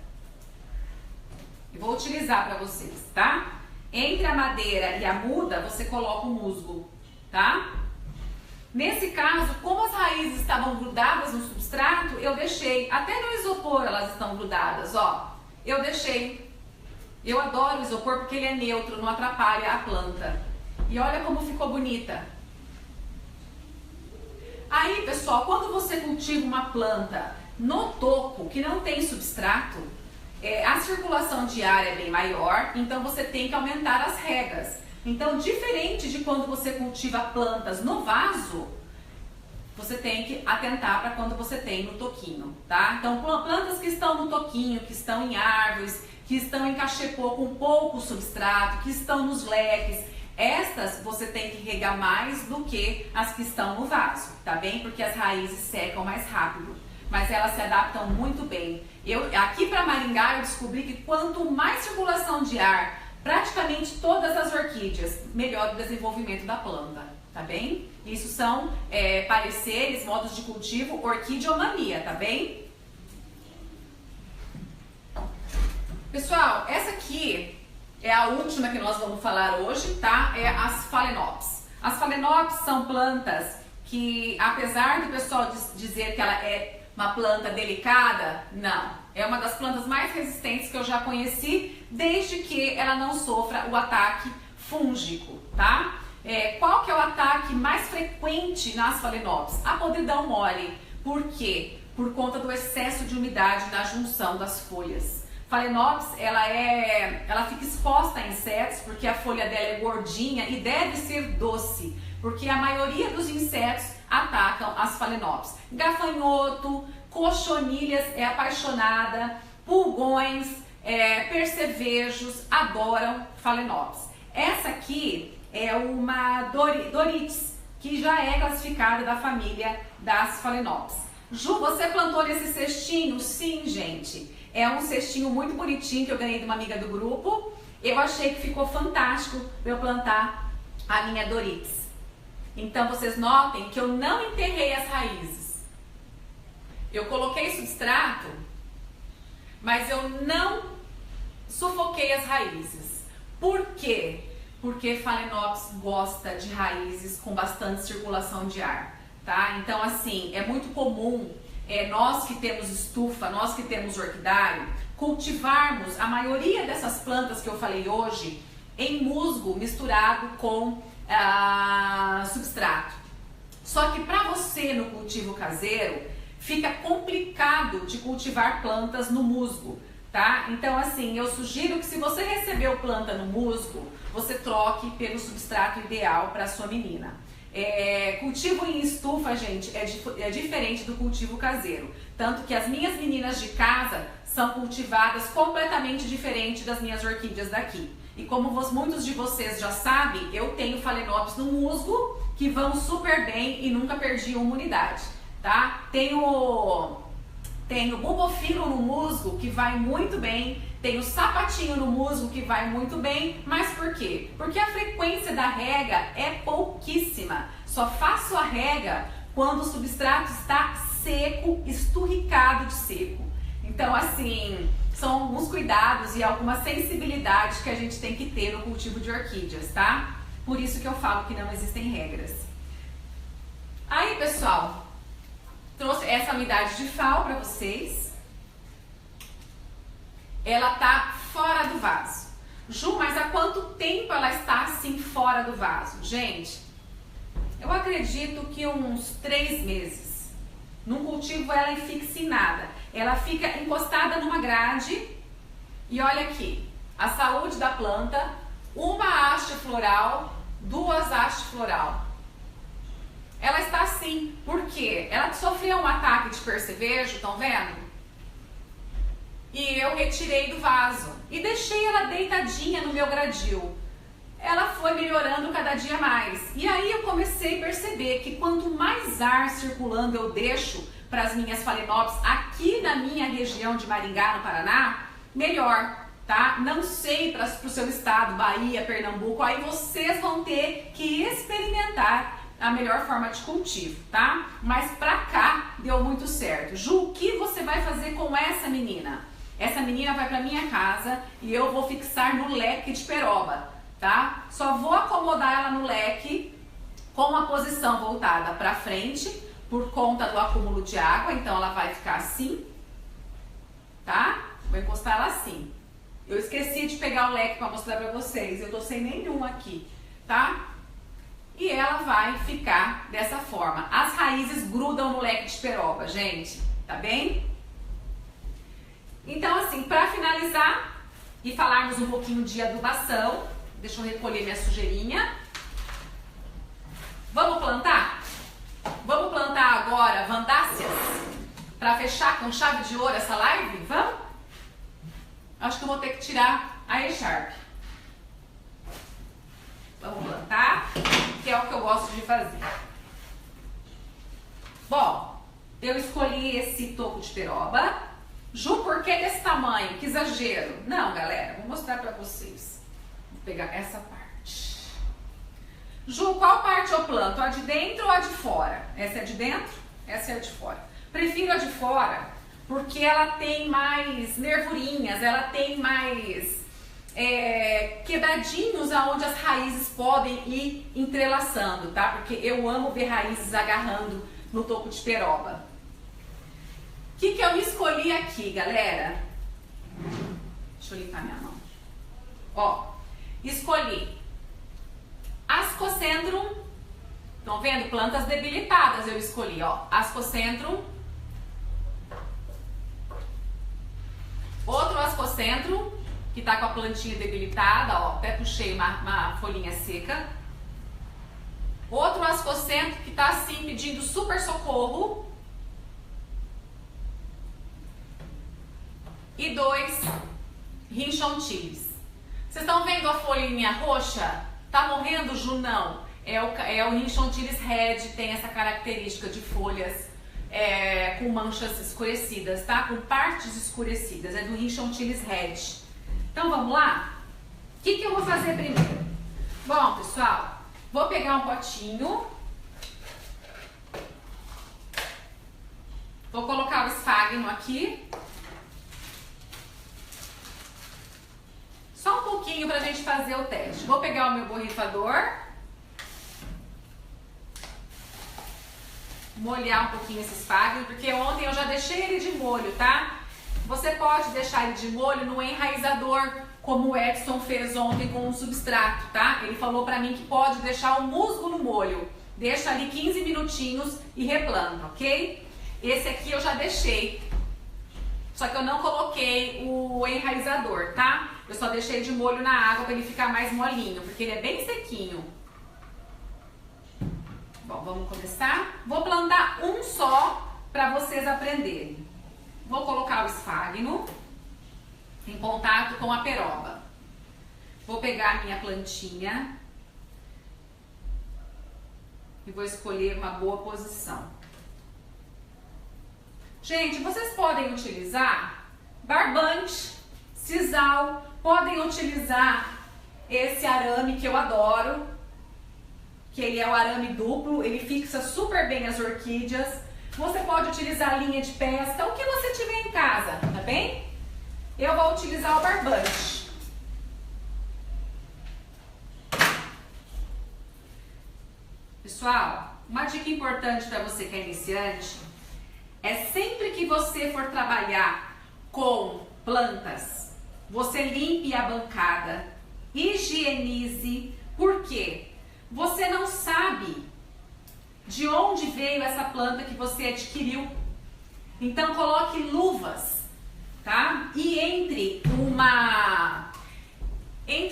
eu vou utilizar para vocês, tá? Entre a madeira e a muda, você coloca o musgo, tá? Nesse caso, como as raízes estavam grudadas no substrato, eu deixei, até no isopor elas estão grudadas, ó. Eu deixei. Eu adoro o isopor porque ele é neutro, não atrapalha a planta. E olha como ficou bonita. Aí, pessoal, quando você cultiva uma planta no toco, que não tem substrato, a circulação de ar é bem maior, então você tem que aumentar as regas. Então, diferente de quando você cultiva plantas no vaso, você tem que atentar para quando você tem no toquinho, tá? Então, plantas que estão no toquinho, que estão em árvores, que estão em cachepô com pouco substrato, que estão nos leques, estas você tem que regar mais do que as que estão no vaso, tá bem? Porque as raízes secam mais rápido, mas elas se adaptam muito bem. Aqui para Maringá eu descobri que quanto mais circulação de ar, praticamente todas as orquídeas, melhor o desenvolvimento da planta, tá bem? Isso são pareceres, modos de cultivo, orquideomania, tá bem? Pessoal, essa aqui é a última que nós vamos falar hoje, tá? É as Phalaenopsis. As Phalaenopsis são plantas que, apesar do pessoal dizer que ela é uma planta delicada, não. É uma das plantas mais resistentes que eu já conheci, desde que ela não sofra o ataque fúngico, tá? Qual que é o ataque mais frequente nas Phalaenopsis? A podridão mole. Por quê? Por conta do excesso de umidade na junção das folhas. Phalaenopsis, ela fica exposta a insetos porque a folha dela é gordinha e deve ser doce, porque a maioria dos insetos atacam as Phalaenopsis. Gafanhoto, cochonilhas é apaixonada, pulgões, percevejos adoram Phalaenopsis. Essa aqui é uma Dorites, que já é classificada da família das Phalaenopsis. Ju, você plantou nesse cestinho? Sim, gente. É um cestinho muito bonitinho que eu ganhei de uma amiga do grupo. Eu achei que ficou fantástico eu plantar a minha Dorites. Então vocês notem que eu não enterrei as raízes. Eu coloquei substrato, mas eu não sufoquei as raízes. Por quê? Porque Phalaenopsis gosta de raízes com bastante circulação de ar, tá? Então assim, é muito comum nós que temos estufa, nós que temos orquidário, cultivarmos a maioria dessas plantas que eu falei hoje em musgo misturado com substrato. Só que para você no cultivo caseiro fica complicado de cultivar plantas no musgo, tá? Então assim, eu sugiro que se você recebeu planta no musgo, você troque pelo substrato ideal para sua menina. Cultivo em estufa, gente, é diferente do cultivo caseiro. Tanto que as minhas meninas de casa são cultivadas completamente diferente das minhas orquídeas daqui. E como muitos de vocês já sabem, eu tenho Phalaenopsis no musgo que vão super bem e nunca perdi uma unidade, tá? Tenho Bulbophyllum no musgo que vai muito bem. Tem o sapatinho no musgo que vai muito bem, mas por quê? Porque a frequência da rega é pouquíssima. Só faço a rega quando o substrato está seco, esturricado de seco. Então, assim, são alguns cuidados e alguma sensibilidade que a gente tem que ter no cultivo de orquídeas, tá? Por isso que eu falo que não existem regras. Aí, pessoal, trouxe essa unidade de FAO para vocês. Ela tá fora do vaso. Ju, mas há quanto tempo ela está assim fora do vaso? Gente, eu acredito que uns 3 meses. Num cultivo ela é fixa em nada. Ela fica encostada numa grade e olha aqui, a saúde da planta, uma haste floral, 2 hastes floral. ela está assim. Por quê? Ela sofreu um ataque de percevejo, estão vendo? E eu retirei do vaso e deixei ela deitadinha no meu gradil. Ela foi melhorando cada dia mais. E aí eu comecei a perceber que quanto mais ar circulando eu deixo para as minhas Phalaenopsis aqui na minha região de Maringá, no Paraná, melhor, tá? Não sei para o seu estado, Bahia, Pernambuco, aí vocês vão ter que experimentar a melhor forma de cultivo, tá? Mas pra cá deu muito certo. Ju, o que você vai fazer com essa menina? Essa menina vai pra minha casa e eu vou fixar no leque de peroba, tá? Só vou acomodar ela no leque com a posição voltada pra frente por conta do acúmulo de água, então ela vai ficar assim, tá? Vou encostar ela assim. Eu esqueci de pegar o leque pra mostrar pra vocês, eu tô sem nenhum aqui, tá? E ela vai ficar dessa forma. As raízes grudam no leque de peroba, gente, tá bem? Então, assim, para finalizar e falarmos um pouquinho de adubação, deixa eu recolher minha sujeirinha. Vamos plantar? Vamos plantar agora Vandáceas para fechar com chave de ouro essa live? Vamos? Acho que eu vou ter que tirar a echarpe. Vamos plantar, que é o que eu gosto de fazer. Bom, eu escolhi esse toco de peroba. Ju, por que desse tamanho? Que exagero. Não, galera, vou mostrar pra vocês. Vou pegar essa parte. Ju, qual parte eu planto? A de dentro ou a de fora? Essa é de dentro? Essa é a de fora. Prefiro a de fora porque ela tem mais nervurinhas, ela tem mais quebradinhos aonde as raízes podem ir entrelaçando, tá? Porque eu amo ver raízes agarrando no toco de peroba. O que eu escolhi aqui, galera? Deixa eu limpar minha mão. Ó, escolhi Ascocentrum. Estão vendo? Plantas debilitadas eu escolhi, ó. Ascocentrum. Outro Ascocentrum, que tá com a plantinha debilitada, ó. Até puxei uma folhinha seca. Outro Ascocentrum que tá assim pedindo super socorro. E 2 Rinchontilis. Vocês estão vendo a folhinha roxa? Tá morrendo, Ju? Não. É o Rinchontilis red, tem essa característica de folhas com manchas escurecidas, tá? Com partes escurecidas. É do Rinchontilis red. Então vamos lá? O que eu vou fazer primeiro? Bom, pessoal, vou pegar um potinho. Vou colocar o esfagno aqui. Só um pouquinho pra gente fazer o teste. Vou pegar o meu borrifador. Molhar um pouquinho esse esfagno, porque ontem eu já deixei ele de molho, tá? Você pode deixar ele de molho no enraizador, como o Edson fez ontem com o substrato, tá? Ele falou pra mim que pode deixar o musgo no molho. Deixa ali 15 minutinhos e replanta, ok? Esse aqui eu já deixei. Só que eu não coloquei o enraizador, tá? Eu só deixei de molho na água para ele ficar mais molinho, porque ele é bem sequinho. Bom, vamos começar. Vou plantar um só para vocês aprenderem. Vou colocar o esfagno em contato com a peroba. Vou pegar a minha plantinha e vou escolher uma boa posição. Gente, vocês podem utilizar barbante, sisal, podem utilizar esse arame que eu adoro, que ele é o arame duplo, ele fixa super bem as orquídeas. Você pode utilizar a linha de pesca, o que você tiver em casa, tá bem? Eu vou utilizar o barbante. Pessoal, uma dica importante para você que é iniciante é sempre que você for trabalhar com plantas, você limpe a bancada, higienize, por quê? Você não sabe de onde veio essa planta que você adquiriu. Então coloque luvas, tá? E entre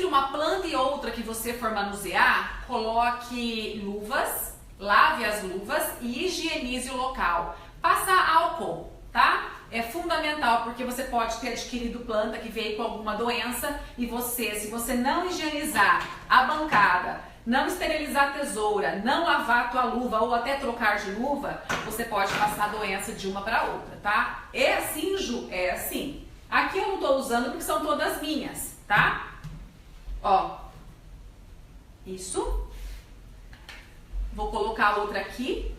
uma planta e outra que você for manusear, coloque luvas Lave as luvas e higienize o local. Passar álcool, tá? É fundamental porque você pode ter adquirido planta que veio com alguma doença e se você não higienizar a bancada, não esterilizar a tesoura, não lavar a tua luva ou até trocar de luva, você pode passar a doença de uma para outra, tá? É assim, Ju? É assim. Aqui eu não tô usando porque são todas minhas, tá? Ó. Isso. Vou colocar outra aqui.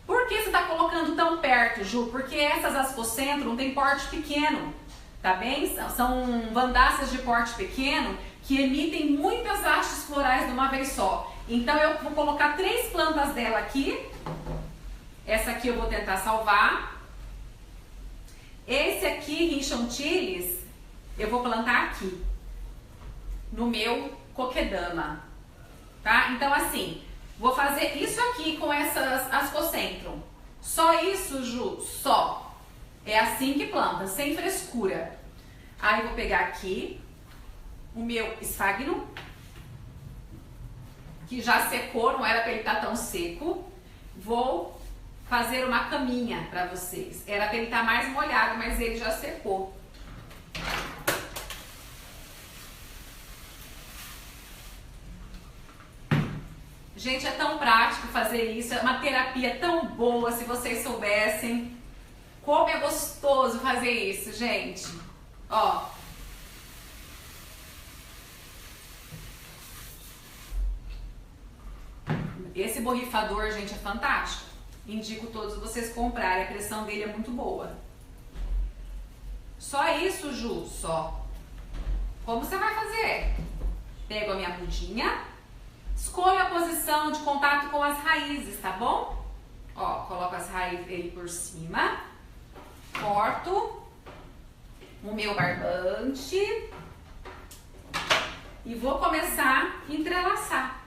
Por que você está colocando tão perto, Ju? Porque essas ascocentrum têm porte pequeno, tá bem? São vandáceas de porte pequeno que emitem muitas hastes florais de uma vez só. Então eu vou colocar 3 plantas dela aqui. Essa aqui eu vou tentar salvar. Esse aqui, Rinchontilis, eu vou plantar aqui, no meu coquedama, tá? Então assim, vou fazer isso aqui com essas ascocentrum. Só isso, Ju? Só. É assim que planta, sem frescura. Aí vou pegar aqui o meu esfagno, que já secou, não era para ele estar tão seco. Vou fazer uma caminha para vocês. Era para ele estar mais molhado, mas ele já secou. Gente, é tão prático fazer isso, é uma terapia tão boa, se vocês soubessem. Como é gostoso fazer isso, gente. Ó. Esse borrifador, gente, é fantástico. Indico todos vocês comprarem, a pressão dele é muito boa. Só isso, Ju, só. Como você vai fazer? Pego a minha mudinha, escolho a posição de contato com as raízes, tá bom? Ó, coloco as raízes dele por cima, corto o meu barbante e vou começar a entrelaçar.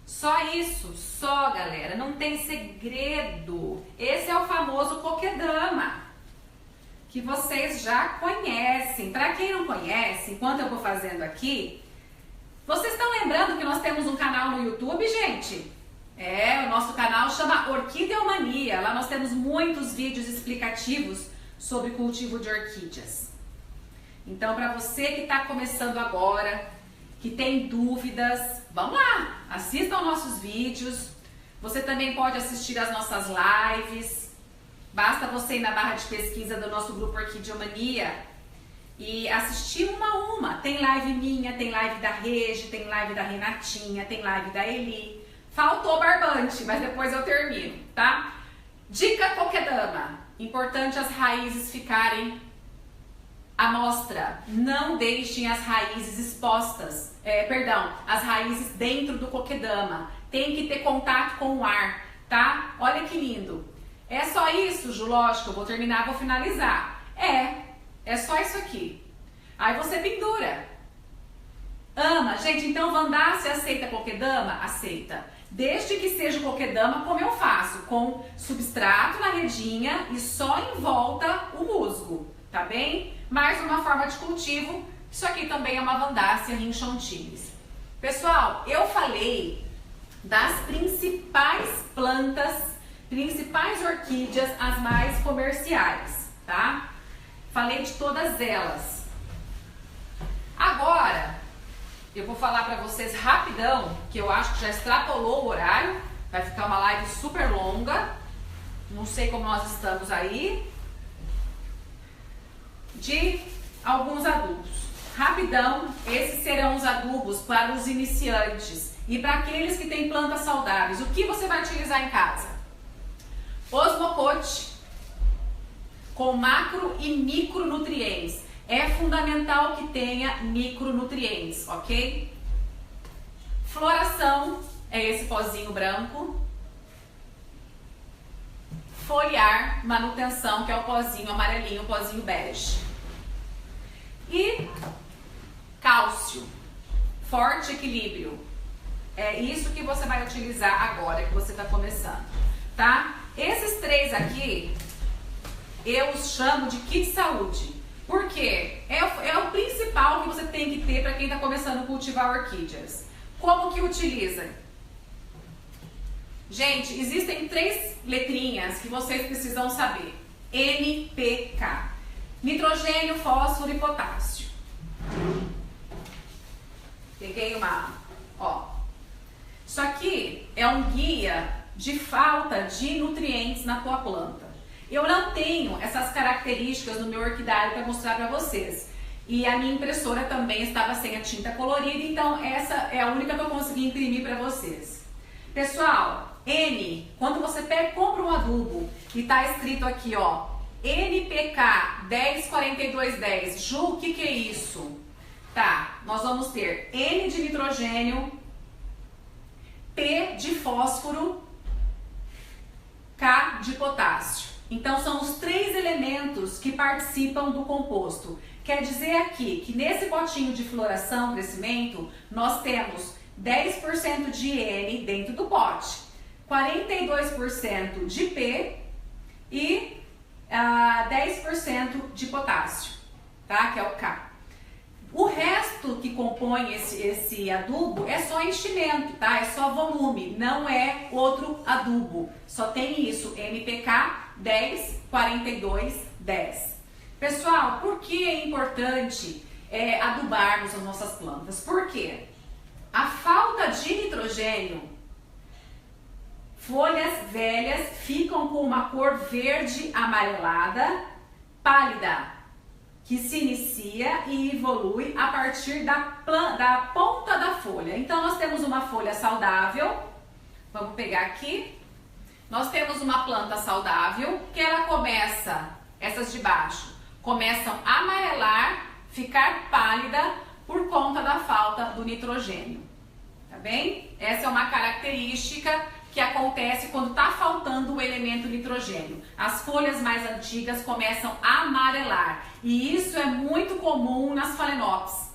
Só isso, só, galera, não tem segredo. Esse é o famoso coquedama, que vocês já conhecem. Para quem não conhece, enquanto eu vou fazendo aqui, vocês estão lembrando que nós temos um canal no YouTube, gente? É, o nosso canal chama Orquideomania. Lá nós temos muitos vídeos explicativos sobre cultivo de orquídeas. Então, para você que está começando agora, que tem dúvidas, vamos lá, assistam nossos vídeos. Você também pode assistir as nossas lives. Basta você ir na barra de pesquisa do nosso grupo Orquideomania e assistir uma a uma. Tem live minha, tem live da Regi, tem live da Renatinha, tem live da Eli. Faltou barbante, mas depois eu termino, tá? Dica coquedama. Importante as raízes ficarem à mostra. Não deixem as raízes expostas. As raízes dentro do coquedama. Tem que ter contato com o ar, tá? Olha que lindo. É só isso, Ju? Lógico, eu vou terminar, vou finalizar. É só isso aqui. Aí você pendura. Ama, gente, então Vandácea aceita coquedama? Aceita. Desde que seja coquedama como eu faço, com substrato na redinha e só em volta o musgo, tá bem? Mais uma forma de cultivo, isso aqui também é uma Vandácea Rinchontilis. Pessoal, eu falei das principais plantas, principais orquídeas, as mais comerciais, tá? Falei de todas elas. Agora, eu vou falar para vocês rapidão, que eu acho que já extrapolou o horário, vai ficar uma live super longa, não sei como nós estamos aí, de alguns adubos. Rapidão, esses serão os adubos para os iniciantes e para aqueles que têm plantas saudáveis. O que você vai utilizar em casa? Osmocote, com macro e micronutrientes. É fundamental que tenha micronutrientes, ok? Floração é esse pozinho branco. Foliar, manutenção, que é o pozinho amarelinho, o pozinho bege. E cálcio, forte equilíbrio. É isso que você vai utilizar agora que você está começando, tá? Esses 3 aqui, eu os chamo de kit saúde. Por quê? É o principal que você tem que ter para quem está começando a cultivar orquídeas. Como que utiliza? Gente, existem 3 letrinhas que vocês precisam saber. NPK. Nitrogênio, fósforo e potássio. Peguei uma, ó. Isso aqui é um guia de falta de nutrientes na tua planta. Eu não tenho essas características no meu orquidário para mostrar para vocês. E a minha impressora também estava sem a tinta colorida, então essa é a única que eu consegui imprimir para vocês. Pessoal, N, quando você compra um adubo e tá escrito aqui, ó, NPK 104210, Ju, o que é isso? Tá, nós vamos ter N de nitrogênio, P de fósforo, K de potássio. Então são os 3 elementos que participam do composto. Quer dizer aqui que nesse potinho de floração, crescimento, nós temos 10% de N dentro do pote, 42% de P e 10% de potássio, tá? Que é o K. O resto que compõe esse adubo é só enchimento, tá? É só volume, não é outro adubo. Só tem isso, NPK 10, 42, 10. Pessoal, por que é importante adubarmos as nossas plantas? Por quê? A falta de nitrogênio, folhas velhas ficam com uma cor verde amarelada, pálida, que se inicia e evolui a partir da ponta da folha. Então, nós temos uma folha saudável, vamos pegar aqui, nós temos uma planta saudável, que ela começa, essas de baixo, começam a amarelar, ficar pálida por conta da falta do nitrogênio, tá bem? Essa é uma característica que acontece quando está faltando o elemento nitrogênio. As folhas mais antigas começam a amarelar e isso é muito comum nas Phalaenopsis,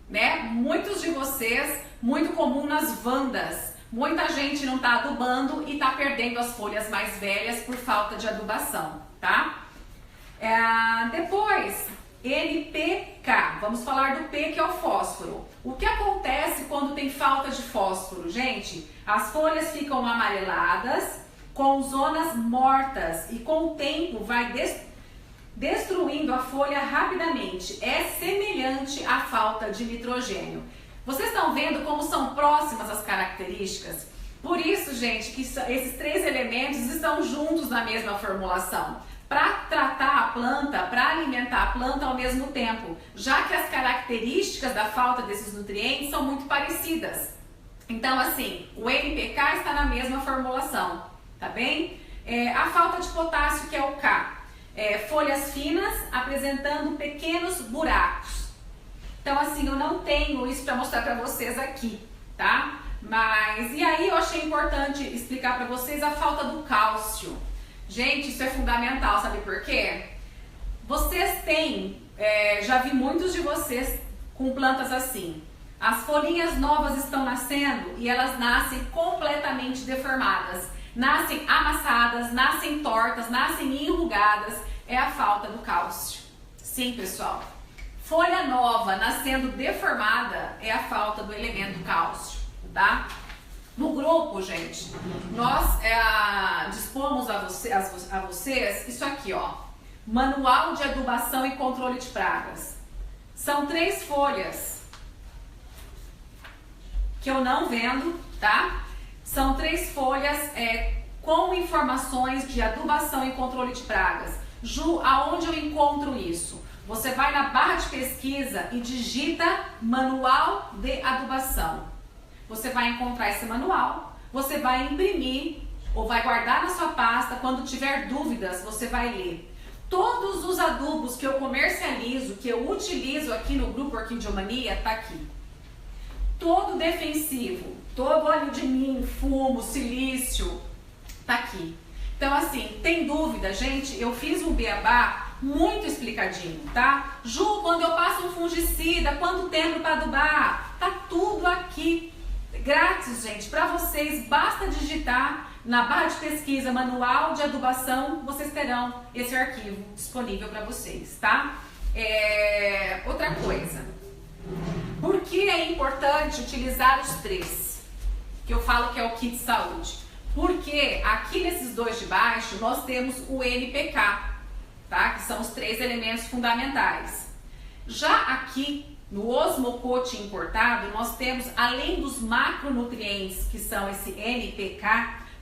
né? Muitos de vocês, muito comum nas Vandas. Muita gente não está adubando e está perdendo as folhas mais velhas por falta de adubação, tá? Depois, NPK, vamos falar do P, que é o fósforo. O que acontece quando tem falta de fósforo? Gente, as folhas ficam amareladas, com zonas mortas e com o tempo vai destruindo a folha rapidamente. É semelhante à falta de nitrogênio. Vocês estão vendo como são próximas as características? Por isso, gente, que esses 3 elementos estão juntos na mesma formulação, para tratar a planta, para alimentar a planta ao mesmo tempo, já que as características da falta desses nutrientes são muito parecidas. Então, assim, o NPK está na mesma formulação, tá bem? A falta de potássio, que é o K, folhas finas apresentando pequenos buracos. Então, assim, eu não tenho isso para mostrar para vocês aqui, tá? Mas, e aí eu achei importante explicar para vocês a falta do cálcio. Gente, isso é fundamental, sabe por quê? Vocês têm, já vi muitos de vocês com plantas assim. As folhinhas novas estão nascendo e elas nascem completamente deformadas. Nascem amassadas, nascem tortas, nascem enrugadas. É a falta do cálcio. Sim, pessoal. Folha nova nascendo deformada é a falta do elemento cálcio, tá? No grupo, gente, nós dispomos a vocês isso aqui, ó, Manual de Adubação e Controle de Pragas. São 3 folhas que eu não vendo, tá? São 3 folhas com informações de adubação e controle de pragas. Ju, aonde eu encontro isso? Você vai na barra de pesquisa e digita Manual de Adubação. Você vai encontrar esse manual, você vai imprimir ou vai guardar na sua pasta. Quando tiver dúvidas, você vai ler. Todos os adubos que eu comercializo, que eu utilizo aqui no grupo Orquidiomania, tá aqui. Todo defensivo, todo óleo de ninho, fumo, silício, tá aqui. Então, assim, tem dúvida, gente? Eu fiz um beabá muito explicadinho, tá? Ju, quando eu passo um fungicida, quanto tempo para adubar? Tá tudo aqui. Grátis, gente, para vocês, basta digitar na barra de pesquisa Manual de Adubação, vocês terão esse arquivo disponível para vocês, tá? Outra coisa, por que é importante utilizar os 3? Que eu falo que é o kit saúde. Porque aqui nesses dois de baixo nós temos o NPK, tá? Que são os 3 elementos fundamentais. Já aqui no osmocote importado, nós temos, além dos macronutrientes, que são esse NPK,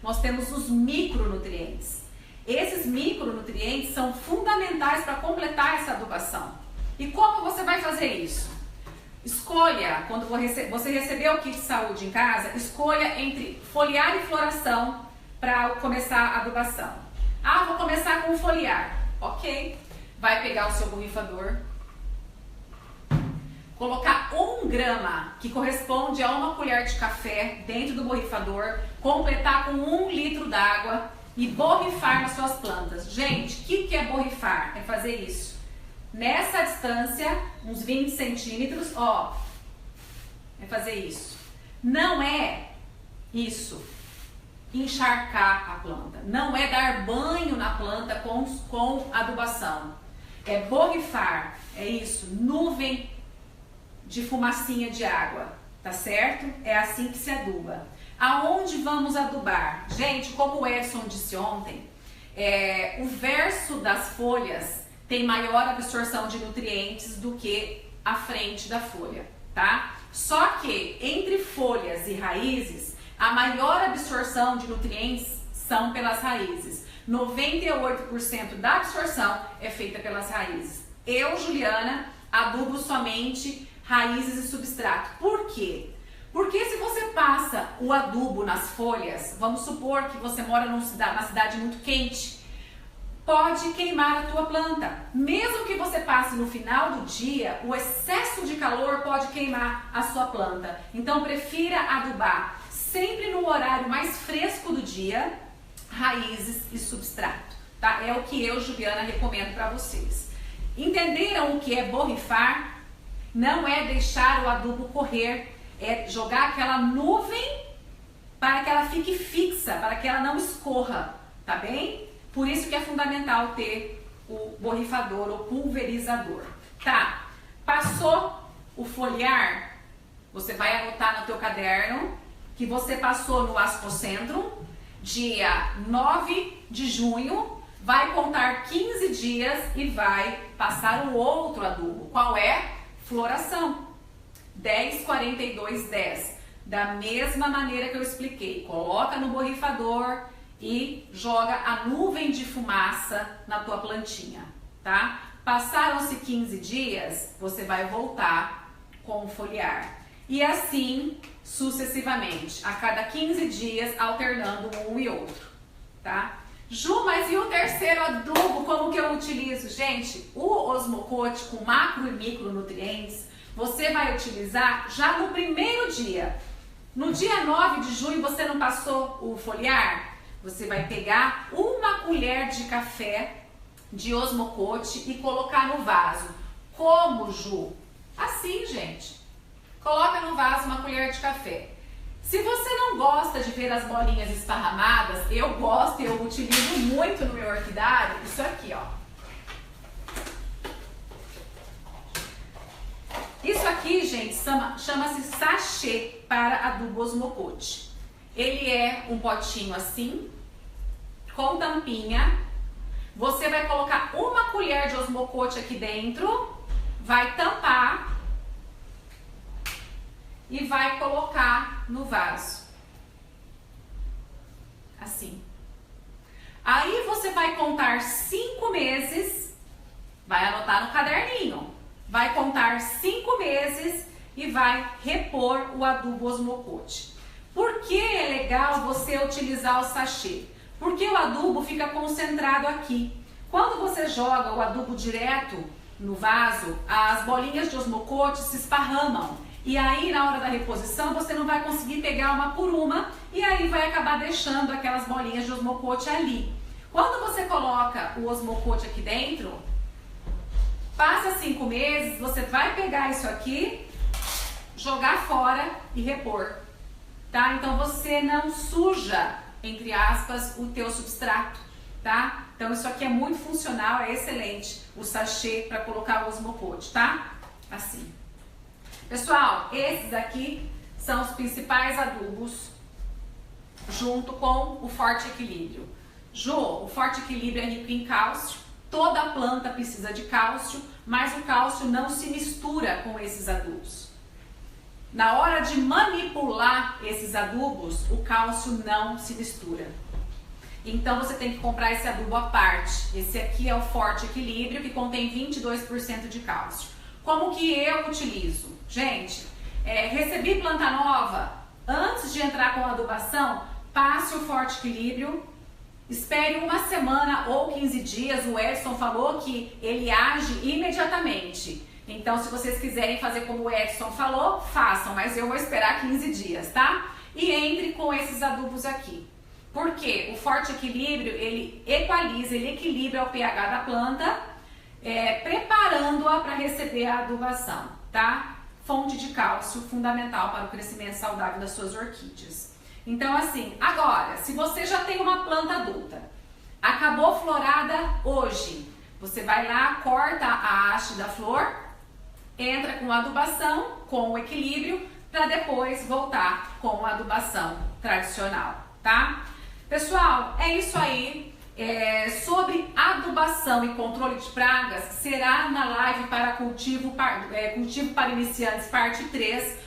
nós temos os micronutrientes. Esses micronutrientes são fundamentais para completar essa adubação. E como você vai fazer isso? Escolha, quando você receber o kit de saúde em casa, escolha entre foliar e floração para começar a adubação. Ah, vou começar com foliar. Ok. Vai pegar o seu borrifador, colocar 1 grama, que corresponde a 1 colher de café, dentro do borrifador, completar com 1 litro d'água e borrifar nas suas plantas. Gente, o que é borrifar? É fazer isso. Nessa distância, uns 20 centímetros, ó, é fazer isso. Não é isso, encharcar a planta. Não é dar banho na planta com adubação. É borrifar, é isso, nuvem de fumacinha de água, tá certo? É assim que se aduba. Aonde vamos adubar? Gente, como o Edson disse ontem, o verso das folhas tem maior absorção de nutrientes do que a frente da folha, tá? Só que entre folhas e raízes, a maior absorção de nutrientes são pelas raízes. 98% da absorção é feita pelas raízes. Eu, Juliana, adubo somente raízes e substrato. Por quê? Porque se você passa o adubo nas folhas, vamos supor que você mora numa cidade muito quente, pode queimar a tua planta. Mesmo que você passe no final do dia, o excesso de calor pode queimar a sua planta. Então prefira adubar sempre no horário mais fresco do dia, raízes e substrato, tá? É o que eu, Juliana, recomendo para vocês. Entenderam o que é borrifar? Não é deixar o adubo correr, é jogar aquela nuvem para que ela fique fixa, para que ela não escorra, tá bem? Por isso que é fundamental ter o borrifador ou pulverizador. Tá, passou o foliar, você vai anotar no teu caderno que você passou no Aspocentrum, dia 9 de junho, vai contar 15 dias e vai passar o outro adubo. Qual é? Floração. 10, 42, 10. Da mesma maneira que eu expliquei, coloca no borrifador e joga a nuvem de fumaça na tua plantinha, tá? Passaram-se 15 dias, você vai voltar com o foliar. E assim sucessivamente, a cada 15 dias, alternando um e outro, tá? Ju, mas e o terceiro adubo, como que eu utilizo? Gente, o osmocote com macro e micronutrientes, você vai utilizar já no primeiro dia. No dia 9 de junho, você não passou o foliar? Você vai pegar 1 colher de café de osmocote e colocar no vaso. Como, Ju? Assim, gente. Coloca no vaso 1 colher de café. Se você não gosta de ver as bolinhas esparramadas, eu gosto e eu utilizo muito no meu orquidário, isso aqui, ó. Isso aqui, gente, chama-se sachê para adubo osmocote. Ele é um potinho assim, com tampinha. Você vai colocar 1 colher de osmocote aqui dentro, vai tampar e vai colocar no vaso. Assim. Aí você vai contar 5 meses, vai anotar no caderninho. Vai contar 5 meses e vai repor o adubo osmocote. Por que é legal você utilizar o sachê? Porque o adubo fica concentrado aqui. Quando você joga o adubo direto no vaso, as bolinhas de osmocote se esparramam. E aí, na hora da reposição, você não vai conseguir pegar uma por uma e aí vai acabar deixando aquelas bolinhas de osmocote ali. Quando você coloca o osmocote aqui dentro, passa 5 meses, você vai pegar isso aqui, jogar fora e repor, tá? Então você não suja, entre aspas, o teu substrato, tá? Então isso aqui é muito funcional, é excelente, o sachê para colocar o osmocote, tá? Assim. Pessoal, esses aqui são os principais adubos junto com o Forte Equilíbrio. Ju, o Forte Equilíbrio é rico em cálcio, toda planta precisa de cálcio, mas o cálcio não se mistura com esses adubos. Na hora de manipular esses adubos, o cálcio não se mistura. Então você tem que comprar esse adubo à parte. Esse aqui é o Forte Equilíbrio, que contém 22% de cálcio. Como que eu utilizo? Gente, recebi planta nova, antes de entrar com a adubação, passe o Forte Equilíbrio, espere uma semana ou 15 dias, o Edson falou que ele age imediatamente. Então, se vocês quiserem fazer como o Edson falou, façam, mas eu vou esperar 15 dias, tá? E entre com esses adubos aqui. Por quê? O Forte Equilíbrio, ele equaliza, ele equilibra o pH da planta, preparando-a para receber a adubação, tá? Fonte de cálcio fundamental para o crescimento saudável das suas orquídeas. Então, assim, agora, se você já tem uma planta adulta, acabou florada hoje, você vai lá, corta a haste da flor, entra com a adubação, com o equilíbrio, para depois voltar com a adubação tradicional, tá? Pessoal, é isso aí. Sobre adubação e controle de pragas, será na live para cultivo para iniciantes, parte 3,